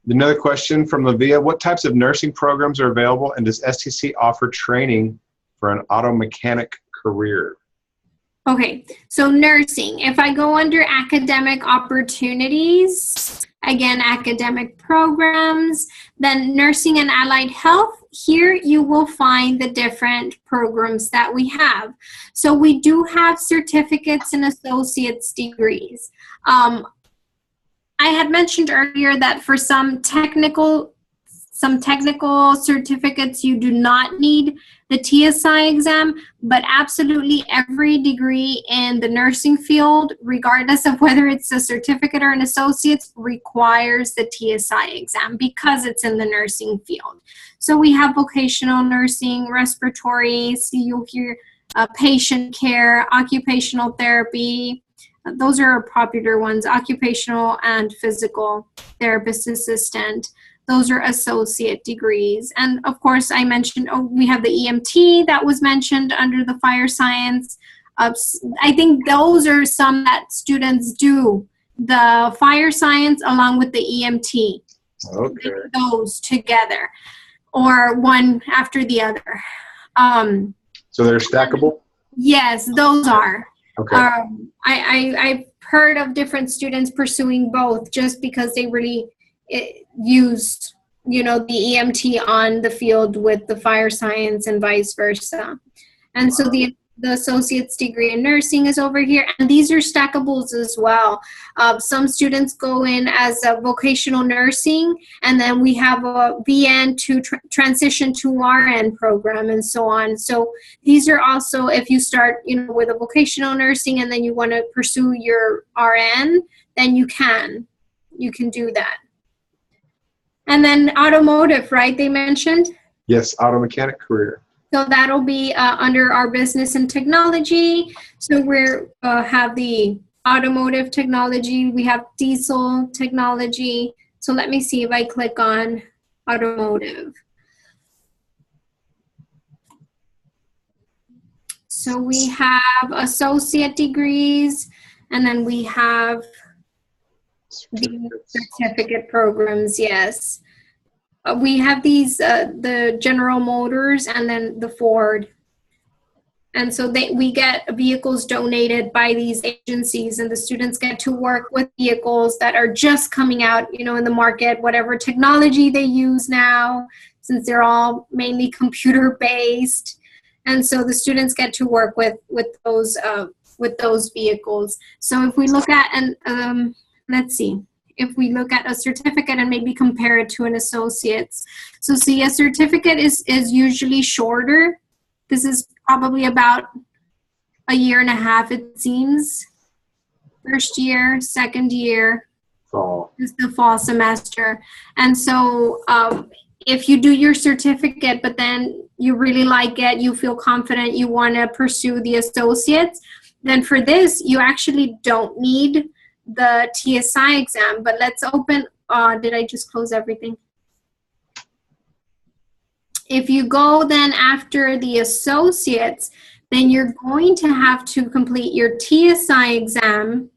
Another question from Lavia: what types of nursing programs are available, and does STC offer training for an auto mechanic career? Okay, so nursing. If I go under academic opportunities, again, academic programs, then nursing and allied health, here you will find the different programs that we have. So we do have certificates and associate's degrees. I had mentioned earlier that for some technical certificates, you do not need the TSI exam, but absolutely every degree in the nursing field, regardless of whether it's a certificate or an associate's, requires the TSI exam because it's in the nursing field. So we have vocational nursing, respiratory, so you'll hear patient care, occupational therapy. Those are popular ones, occupational and physical therapist assistant. Those are associate degrees. And of course, I mentioned, we have the EMT that was mentioned under the fire science. I think those are some that students do, the fire science along with the EMT. Okay. Those together, or one after the other. So they're stackable? Yes, those are. Okay. I've heard of different students pursuing both just because they really use, the EMT on the field with the fire science and vice versa. And so the associate's degree in nursing is over here, and these are stackables as well. Some students go in as a vocational nursing, and then we have a VN to transition to RN program and so on. So these are also, if you start, with a vocational nursing and then you want to pursue your RN, then you can do that. And then automotive, right, they mentioned? Yes, auto mechanic career. So that'll be under our business and technology. So we're have the automotive technology. We have diesel technology. So let me see if I click on automotive. So we have associate degrees, and then we have the certificate programs, yes. We have these, the General Motors and then the Ford. And so we get vehicles donated by these agencies, and the students get to work with vehicles that are just coming out, in the market, whatever technology they use now, since they're all mainly computer-based. And so the students get to work with those vehicles. So if we look at, and let's see. If we look at a certificate and maybe compare it to an associate's. So see, a certificate is usually shorter. This is probably about a year and a half, it seems. First year, second year is the fall semester. And so if you do your certificate, but then you really like it, you feel confident, you want to pursue the associates, then for this, you actually don't need the TSI exam. But let's open, did I just close everything? If you go then after the associates, then you're going to have to complete your TSI exam,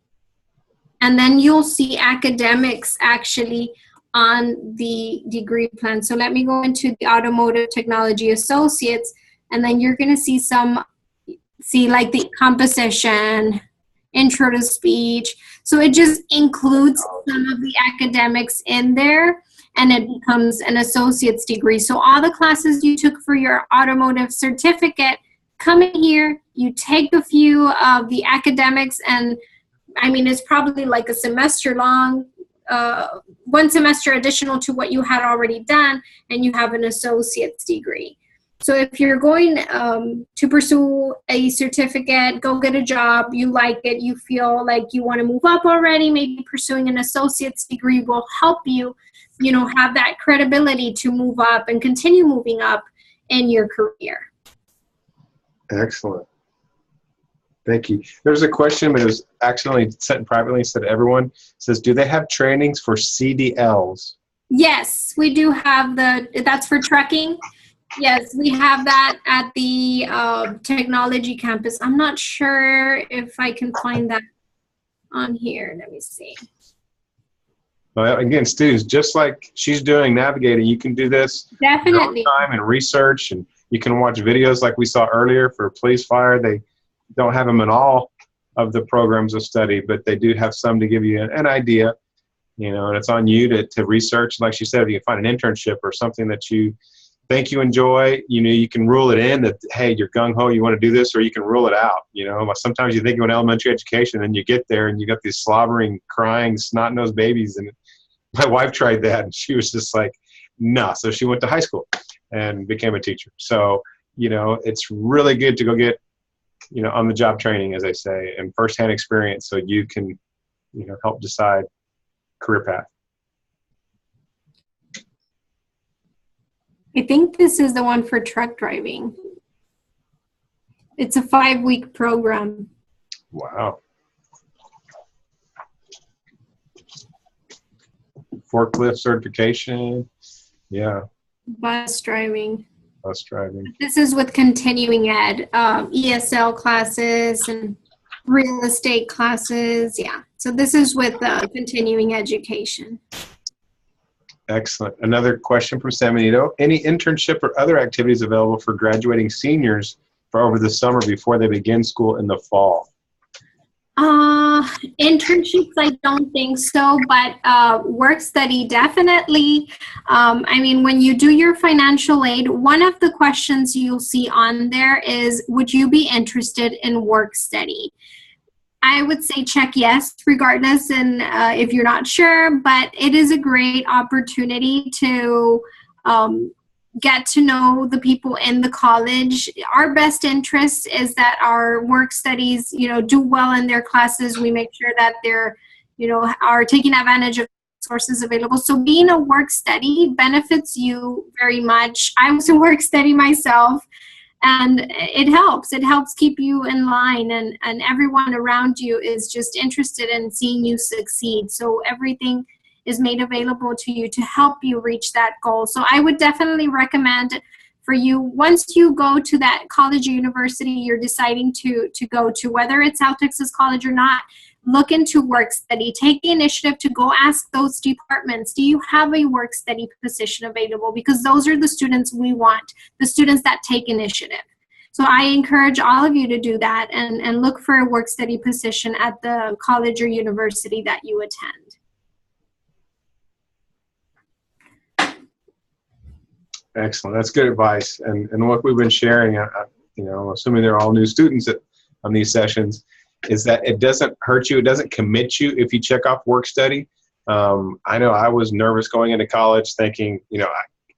and then you'll see academics actually on the degree plan. So let me go into the automotive technology associates, and then you're going to see like the composition, intro to speech. So it just includes some of the academics in there, and it becomes an associate's degree. So all the classes you took for your automotive certificate, come in here, you take a few of the academics, and I mean, it's probably like a semester long one semester additional to what you had already done, and you have an associate's degree. So if you're going to pursue a certificate, go get a job, you like it, you feel like you want to move up already, maybe pursuing an associate's degree will help you, you know, have that credibility to move up and continue moving up in your career. Excellent. Thank you. There's a question, but it was accidentally sent privately, said everyone. It says, do they have trainings for CDLs? Yes, we do have that's for trucking. Yes, we have that at the technology campus. I'm not sure if I can find that on here. Let me see. Well, again, students, just like she's doing navigating, you can do this Definitely. time and research, and you can watch videos like we saw earlier for police fire. They don't have them in all of the programs of study, but they do have some to give you an idea, you know, and it's on you to research. Like she said, if you find an internship or something that you think you enjoy, you know, you can rule it in that, hey, you're gung-ho, you want to do this, or you can rule it out. You know, sometimes you think you want elementary education and you get there and you got these slobbering, crying, snot-nosed babies. And my wife tried that and she was just like, nah. So she went to high school and became a teacher. So, you know, it's really good to go get, you know, on-the-job training, as they say, and firsthand experience so you can, you know, help decide career path. I think this is the one for truck driving. It's a 5-week program. Wow. Forklift certification. Yeah. Bus driving. Bus driving. This is with continuing ed, ESL classes and real estate classes. Yeah. So this is with continuing education. Excellent. Another question from San Benito. Any internship or other activities available for graduating seniors for over the summer before they begin school in the fall? Internships, I don't think so, but work study, definitely. I mean, when you do your financial aid, one of the questions you'll see on there is, would you be interested in work study? I would say check yes, regardless, and if you're not sure, but it is a great opportunity to get to know the people in the college. Our best interest is that our work studies, you know, do well in their classes. We make sure that they're, you know, are taking advantage of sources available. So being a work study benefits you very much. I was a work study myself, and it helps. It helps keep you in line, and everyone around you is just interested in seeing you succeed. So everything is made available to you to help you reach that goal. So I would definitely recommend for you, once you go to that college or university you're deciding to go to, whether it's South Texas College or not, look into work study. Take the initiative to go ask those departments, do you have a work study position available? Because those are the students we want, the students that take initiative. So I encourage all of you to do that and look for a work study position at the college or university that you attend. Excellent. That's good advice. And what we've been sharing, you know, assuming they're all new students on these sessions, is that it doesn't hurt you. It doesn't commit you if you check off work study. I know I was nervous going into college thinking, you know,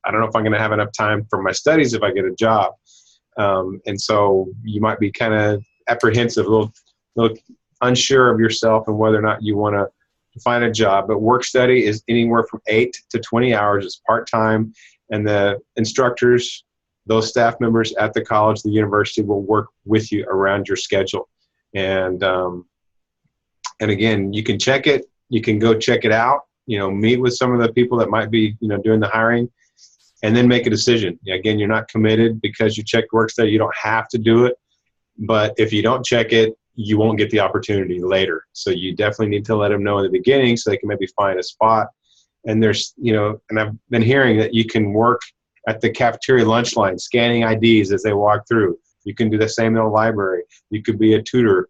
I don't know if I'm going to have enough time for my studies if I get a job. And so you might be kind of apprehensive, a little unsure of yourself and whether or not you want to find a job. But work study is anywhere from 8 to 20 hours. It's part-time. And the instructors, those staff members at the college, the university, will work with you around your schedule. And again, you can check it. You can go check it out. You know, meet with some of the people that might be, you know, doing the hiring, and then make a decision. Again, you're not committed because you checked work study. You don't have to do it. But if you don't check it, you won't get the opportunity later. So you definitely need to let them know in the beginning so they can maybe find a spot. And there's, you know, and I've been hearing that you can work at the cafeteria lunch line, scanning IDs as they walk through. You can do the same in the library. You could be a tutor.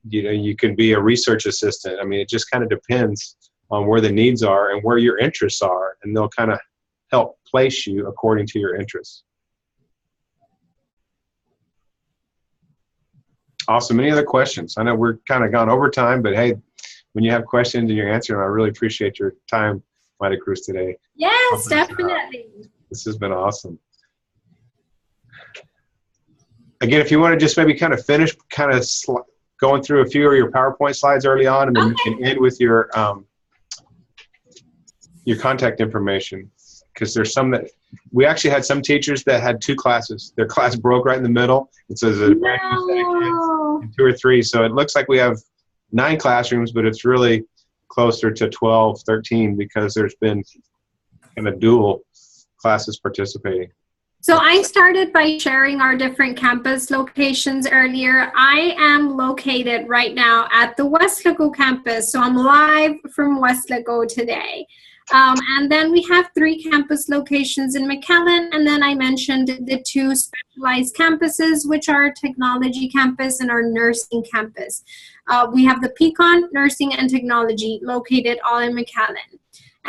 You know, you can be a research assistant. I mean, it just kind of depends on where the needs are and where your interests are, and they'll kind of help place you according to your interests. Awesome. Any other questions? I know we're kind of gone over time, but hey, when you have questions and you're answering them. I really appreciate your time, Maria Cruz, today. Yes, definitely. This has been awesome. Again, if you want to just maybe kind of finish going through a few of your PowerPoint slides early on, and then you can end with your contact information, because there's some that we actually had some teachers that had 2 classes. Their class broke right in the middle. It says a brand new set of kids and 2 or 3. So it looks like we have 9 classrooms, but it's really closer to 12, 13 because there's been kind of dual classes participating. So I started by sharing our different campus locations earlier. I am located right now at the Weslaco campus. So I'm live from Weslaco today. And then we have 3 campus locations in McAllen. And then I mentioned the 2 specialized campuses, which are our technology campus and our nursing campus. We have the Pecan Nursing and Technology located all in McAllen.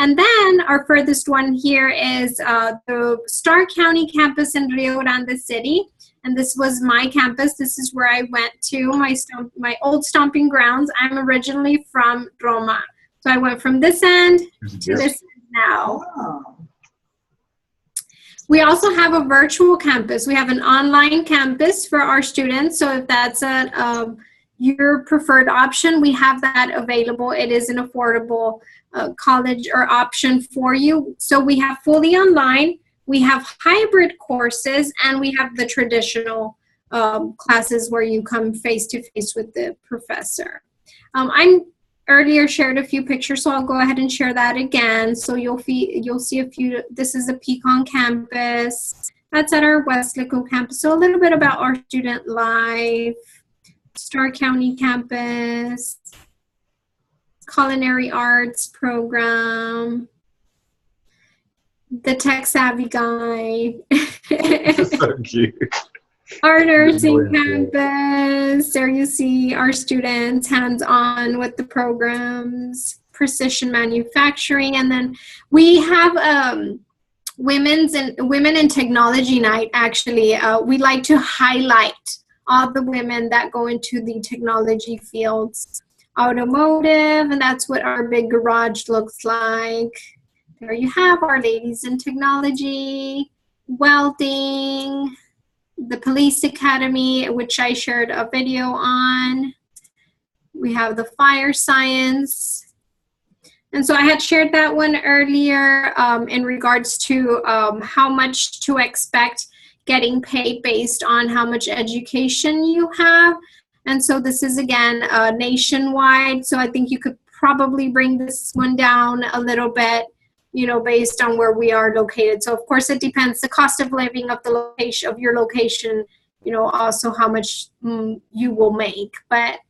And then our furthest one here is the Starr County campus in Rio Grande City. And this was my campus. This is where I went to my old stomping grounds. I'm originally from Roma. So I went from this end to this end now. We also have a virtual campus. We have an online campus for our students. So if that's your preferred option, we have that available. It is an affordable college or option for you. So we have fully online, we have hybrid courses, and we have the traditional classes where you come face-to-face with the professor. I earlier shared a few pictures, so I'll go ahead and share that again. So you'll see a few. This is the Pecan campus. That's at our Weslaco campus. So a little bit about our student life. Starr County campus, culinary arts program, the tech savvy guy. So cute. Our nursing campus. There you see our students hands-on with the programs, precision manufacturing, and then we have women in technology night. Actually, we like to highlight all the women that go into the technology fields, automotive, and that's what our big garage looks like. There you have our ladies in technology, welding, the police academy, which I shared a video on. We have the fire science. And so I had shared that one earlier in regards to how much to expect getting paid based on how much education you have. And so this is, again, nationwide. So I think you could probably bring this one down a little bit, you know, based on where we are located. So of course it depends, the cost of living of the location, of your location, you know, also how much you will make. But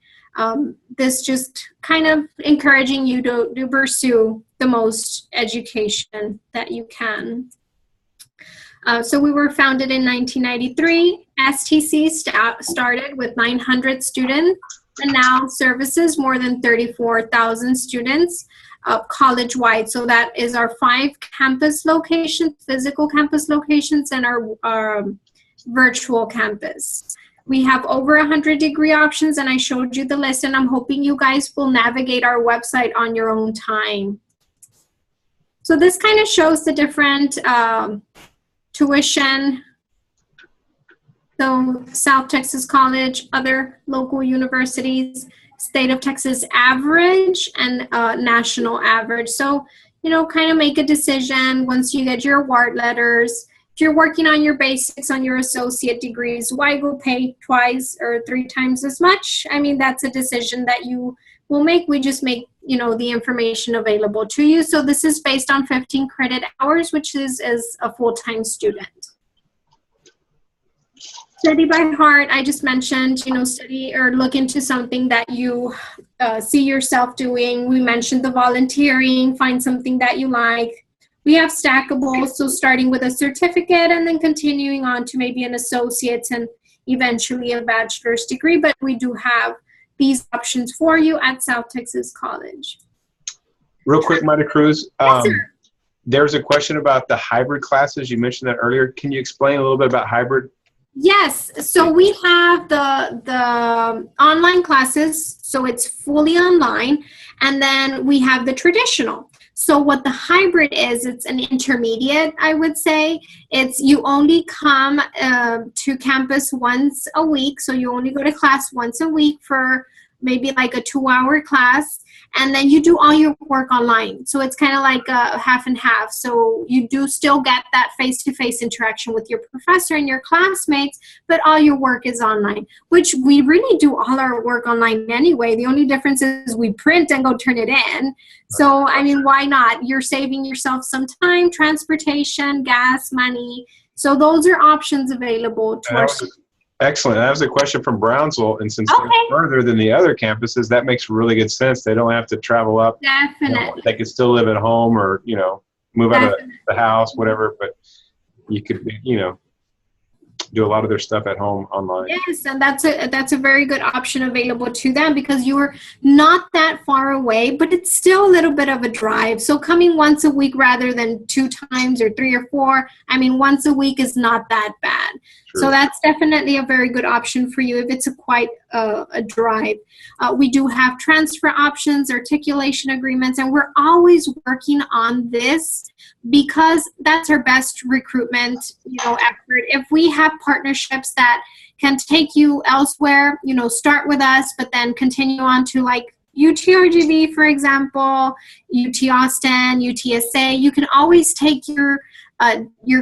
this just kind of encouraging you to pursue the most education that you can. So we were founded in 1993. STC started with 900 students and now services more than 34,000 students college-wide. So that is our 5 campus locations, physical campus locations, and our virtual campus. We have over 100 degree options, and I showed you the list, and I'm hoping you guys will navigate our website on your own time. So this kind of shows the different tuition. So South Texas College, other local universities, State of Texas average, and national average. So, you know, kind of make a decision once you get your award letters. If you're working on your basics on your associate degrees, why go pay twice or 3 times as much? I mean, that's a decision that you will make. We just make, you know, the information available to you. So this is based on 15 credit hours, which is as a full-time student. Study by heart, I just mentioned, you know, study or look into something that you see yourself doing. We mentioned the volunteering, find something that you like. We have stackables, so starting with a certificate and then continuing on to maybe an associate's and eventually a bachelor's degree, but we do have these options for you at South Texas College. Real quick, Maria Cruz, Yes, sir. there's a question about the hybrid classes. You mentioned that earlier. Can you explain a little bit about hybrid? Yes, so we have the online classes, so it's fully online, and then we have the traditional. So what the hybrid is, it's an intermediate, I would say. It's you only come to campus once a week, so you only go to class once a week for maybe like a 2-hour class, and then you do all your work online. So it's kind of like a half and half. So you do still get that face-to-face interaction with your professor and your classmates, but all your work is online, which we really do all our work online anyway. The only difference is we print and go turn it in. So, I mean, why not? You're saving yourself some time, transportation, gas, money. So those are options available to our students. Excellent. That was a question from Brownsville, and since they're further than the other campuses, that makes really good sense. They don't have to travel up. Definitely. They could still live at home, or move out of the house, whatever. But you could, do a lot of their stuff at home online. Yes, and that's a very good option available to them, because you are not that far away, but it's still a little bit of a drive. So coming once a week rather than 2 times or 3 or 4, I mean, once a week is not that bad. True. So that's definitely a very good option for you if it's quite a drive. We do have transfer options, articulation agreements, and we're always working on this because that's our best recruitment, effort. If we have partnerships that can take you elsewhere, start with us, but then continue on to like UTRGV, for example, UT Austin, UTSA, you can always take your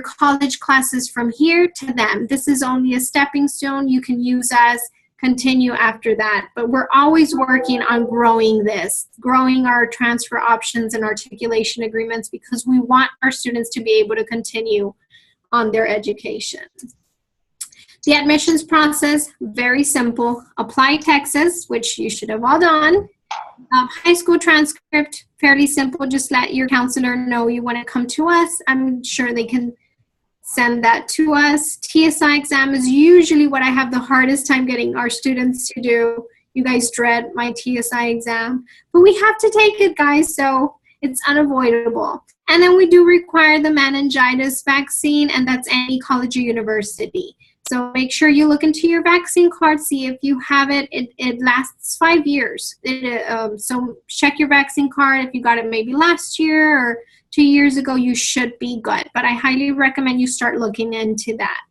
college classes from here to them. This is only a stepping stone. You can use us, continue after that. But we're always working on growing our transfer options and articulation agreements, because we want our students to be able to continue on their education. The admissions process, very simple. Apply Texas, which you should have all done. High school transcript, fairly simple. Just let your counselor know you want to come to us. I'm sure they can send that to us. TSI exam is usually what I have the hardest time getting our students to do. You guys dread my TSI exam, but we have to take it, guys, so it's unavoidable. And then we do require the meningitis vaccine, and that's any college or university. So make sure you look into your vaccine card, see if you have it. It lasts 5 years. So check your vaccine card. If you got it maybe last year or 2 years ago, you should be good. But I highly recommend you start looking into that.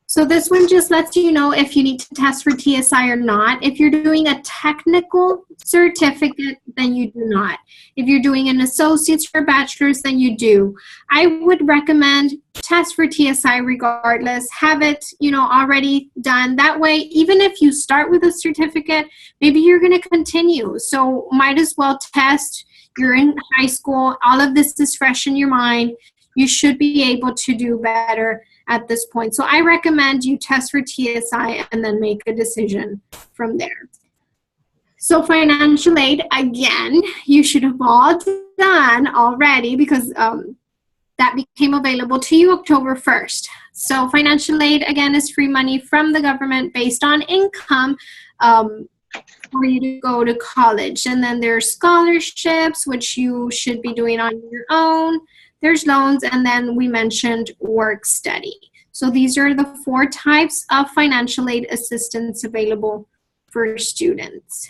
So this one just lets you know if you need to test for TSI or not. If you're doing a technical certificate, then you do not. If you're doing an associate's or bachelor's, then you do. I would recommend test for TSI regardless. Have it, already done. That way, even if you start with a certificate, maybe you're going to continue. So might as well test. You're in high school. All of this is fresh in your mind. You should be able to do better at this point. So I recommend you test for TSI and then make a decision from there. So financial aid, again, you should have all done already, because that became available to you October 1st. So financial aid, again, is free money from the government based on income for you to go to college. And then there's scholarships, which you should be doing on your own. There's loans, and then we mentioned work study. So these are the 4 types of financial aid assistance available for students.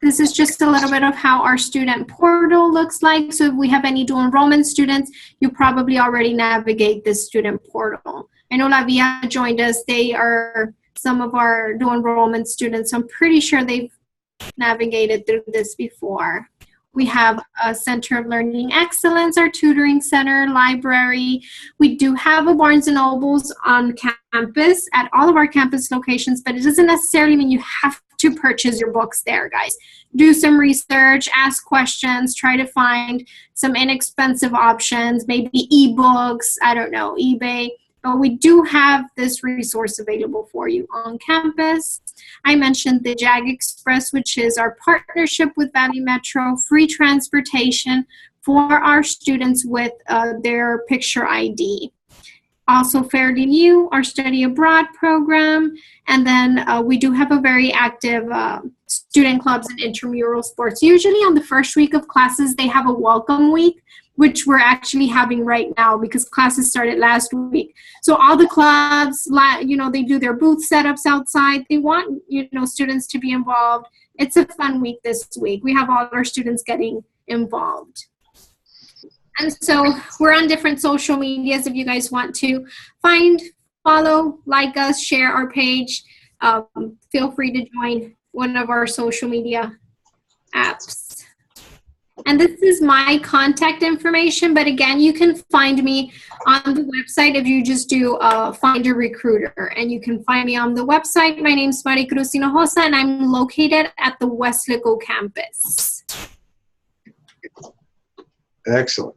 This is just a little bit of how our student portal looks like. So if we have any dual enrollment students, you probably already navigate this student portal. I know La Via joined us. They are some of our dual enrollment students. I'm pretty sure they've navigated through this before. We have a Center of Learning Excellence, our tutoring center, library. We do have a Barnes & Nobles on campus at all of our campus locations, but it doesn't necessarily mean you have to purchase your books there, guys. Do some research, ask questions, try to find some inexpensive options, maybe ebooks, I don't know, eBay. But we do have this resource available for you on campus. I mentioned the JAG Express, which is our partnership with Valley Metro, free transportation for our students with their picture ID. Also fairly new, our study abroad program. And then we do have a very active student clubs and intramural sports. Usually on the first week of classes, they have a welcome week. which we're actually having right now because classes started last week. So all the clubs, you know, they do their booth setups outside. They want, you know, students to be involved. It's a fun week this week. We have all our students getting involved. And so we're on different social medias if you guys want to find, follow, like us, share our page. Feel free to join one of our social media apps. And this is my contact information, but again, you can find me on the website if you just do Find a Recruiter. And you can find me on the website. My name is Maricruz Hinojosa, and I'm located at the Weslaco campus. Excellent.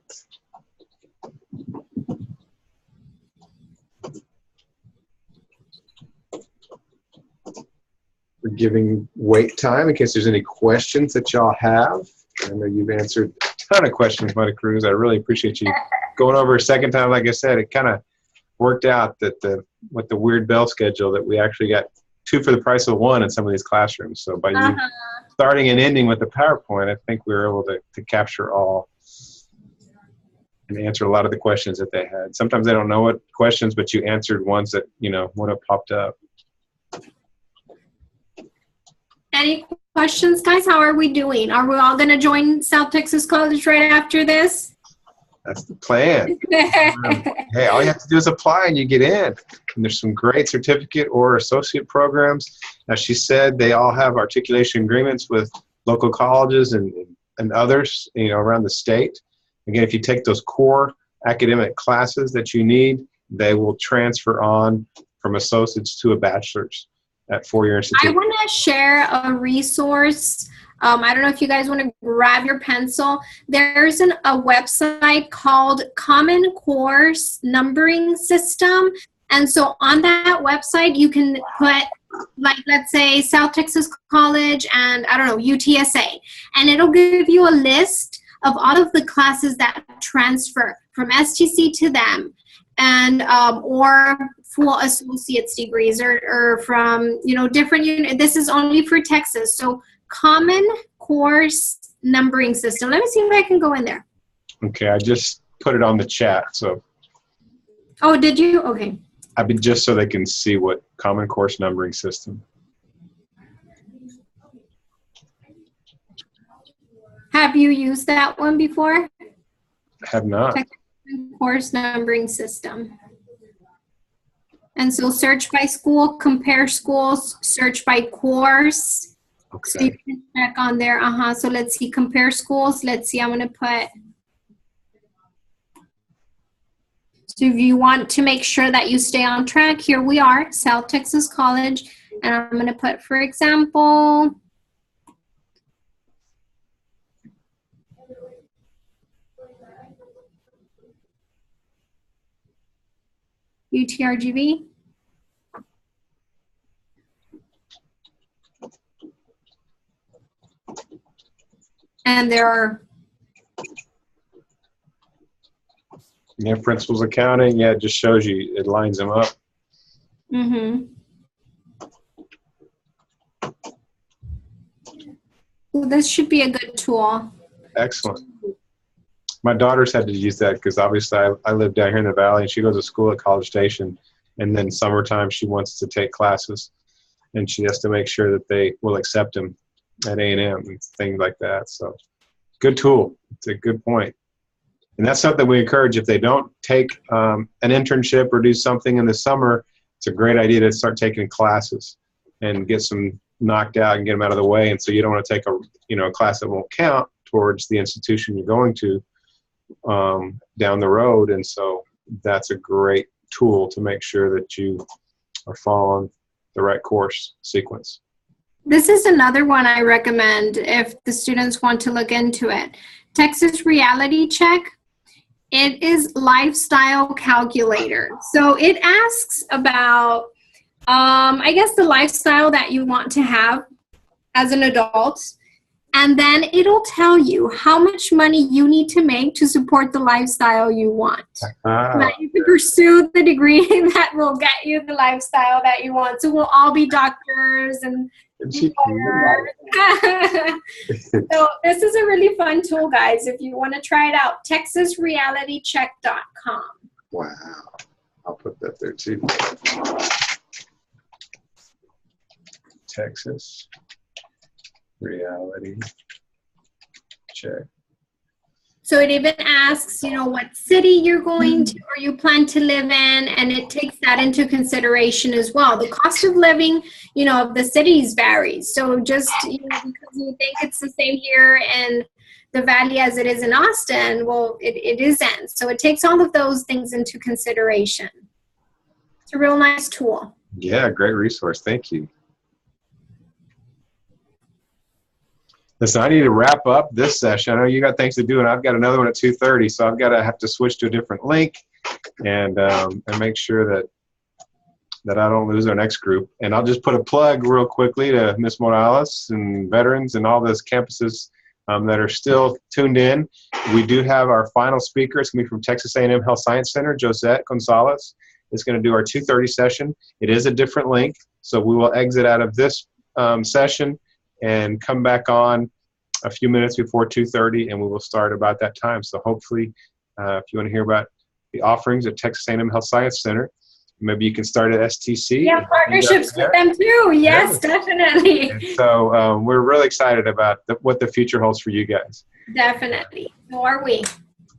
We're giving wait time in case there's any questions that y'all have. I know you've answered a ton of questions, Maricruz. I really appreciate you going over a second time. Like I said, it kind of worked out that with the weird bell schedule that we actually got 2 for the price of 1 in some of these classrooms. So by you starting and ending with the PowerPoint, I think we were able to capture all and answer a lot of the questions that they had. Sometimes they don't know what questions, but you answered ones that, you know, would have popped up. Any questions, guys? How are we doing? Are we all going to join South Texas College right after this? That's the plan. Hey, all you have to do is apply and you get in. And there's some great certificate or associate programs. As she said, they all have articulation agreements with local colleges and others, you know, around the state. Again, if you take those core academic classes that you need, they will transfer on from associates to a bachelor's at four-year institute. I want to share a resource. I don't know if you guys want to grab your pencil. There's a website called Common Course Numbering System. And so on that website, you can put, like, let's say South Texas College and, I don't know, UTSA. And it'll give you a list of all of the classes that transfer from STC to them, and or full associate's degrees, or from, you know, different, this is only for Texas. So Common Course Numbering System. Let me see if I can go in there. Okay, I just put it on the chat. So. Oh, did you? Okay. I mean, just so they can see what Common Course Numbering System. Have you used that one before? Have not. Course Numbering System. And so search by school, compare schools, search by course. Okay. So you can check on there. So let's see, compare schools. Let's see, I'm going to put. So if you want to make sure that you stay on track, here we are, South Texas College. And I'm going to put, for example, UTRGV. And there are. Yeah, principles accounting. Yeah, it just shows you, it lines them up. Mm-hmm. Well, this should be a good tool. Excellent. My daughter's had to use that because obviously I live down here in the valley and she goes to school at College Station, and then summertime she wants to take classes and she has to make sure that they will accept them at A&M and things like that. So good tool. It's a good point. And that's something we encourage. If they don't take an internship or do something in the summer, it's a great idea to start taking classes and get some knocked out and get them out of the way. And so you don't want to take a class that won't count towards the institution you're going to down the road. And so that's a great tool to make sure that you are following the right course sequence. This is another one I recommend if the students want to look into it. Texas Reality Check. It is lifestyle calculator. So it asks about, I guess, the lifestyle that you want to have as an adult. And then it'll tell you how much money you need to make to support the lifestyle you want. That you can pursue the degree that will get you the lifestyle that you want. So we'll all be doctors and She So this is a really fun tool, guys. If you want to try it out, texasrealitycheck.com. Wow. I'll put that there too. Texas reality check. So it even asks, you know, what city you're going to or you plan to live in, and it takes that into consideration as well. The cost of living, you know, of the cities varies. So just, you know, because you think it's the same here in the Valley as it is in Austin, well, it isn't. So it takes all of those things into consideration. It's a real nice tool. Yeah, great resource. Thank you. Listen, I need to wrap up this session. I know you got things to do, and I've got another one at 2:30, so I've got to have to switch to a different link and make sure that I don't lose our next group. And I'll just put a plug real quickly to Ms. Morales and veterans and all those campuses that are still tuned in. We do have our final speaker. It's going to be from Texas A&M Health Science Center, Josette Gonzalez. It's going to do our 2:30 session. It is a different link, so we will exit out of this session and come back on a few minutes before 2:30, and we will start about that time. So hopefully, if you want to hear about the offerings at Texas A&M Health Science Center, maybe you can start at STC. Yeah, partnerships with them too. Yes, yeah. Definitely. And so we're really excited about what the future holds for you guys. Definitely. So are we.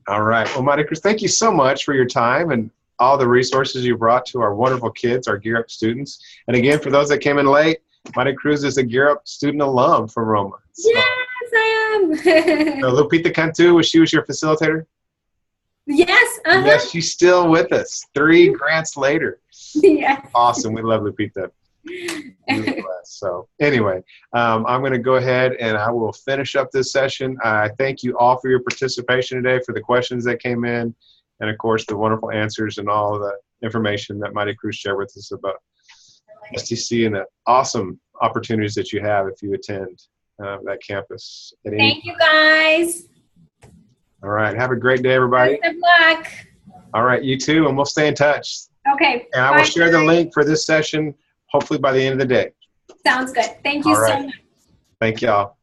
All right. Well, Maria Cruz, thank you so much for your time and all the resources you brought to our wonderful kids, our Gear Up students. And again, for those that came in late, Maria Cruz is a Gear Up student alum from Roma. So, yes, I am. So Lupita Cantu, she was your facilitator? Yes. Yes, she's still with us 3 grants later. Yes. Awesome. We love Lupita. So anyway, I'm going to go ahead and I will finish up this session. I thank you all for your participation today, for the questions that came in, and of course the wonderful answers and all the information that Maria Cruz shared with us about STC and the awesome opportunities that you have if you attend that campus. Thank you, guys. All right. Have a great day, everybody. Best of luck. All right. You too. And we'll stay in touch. Okay. And I will share the link for this session, hopefully by the end of the day. Sounds good. Thank you so much. Thank y'all.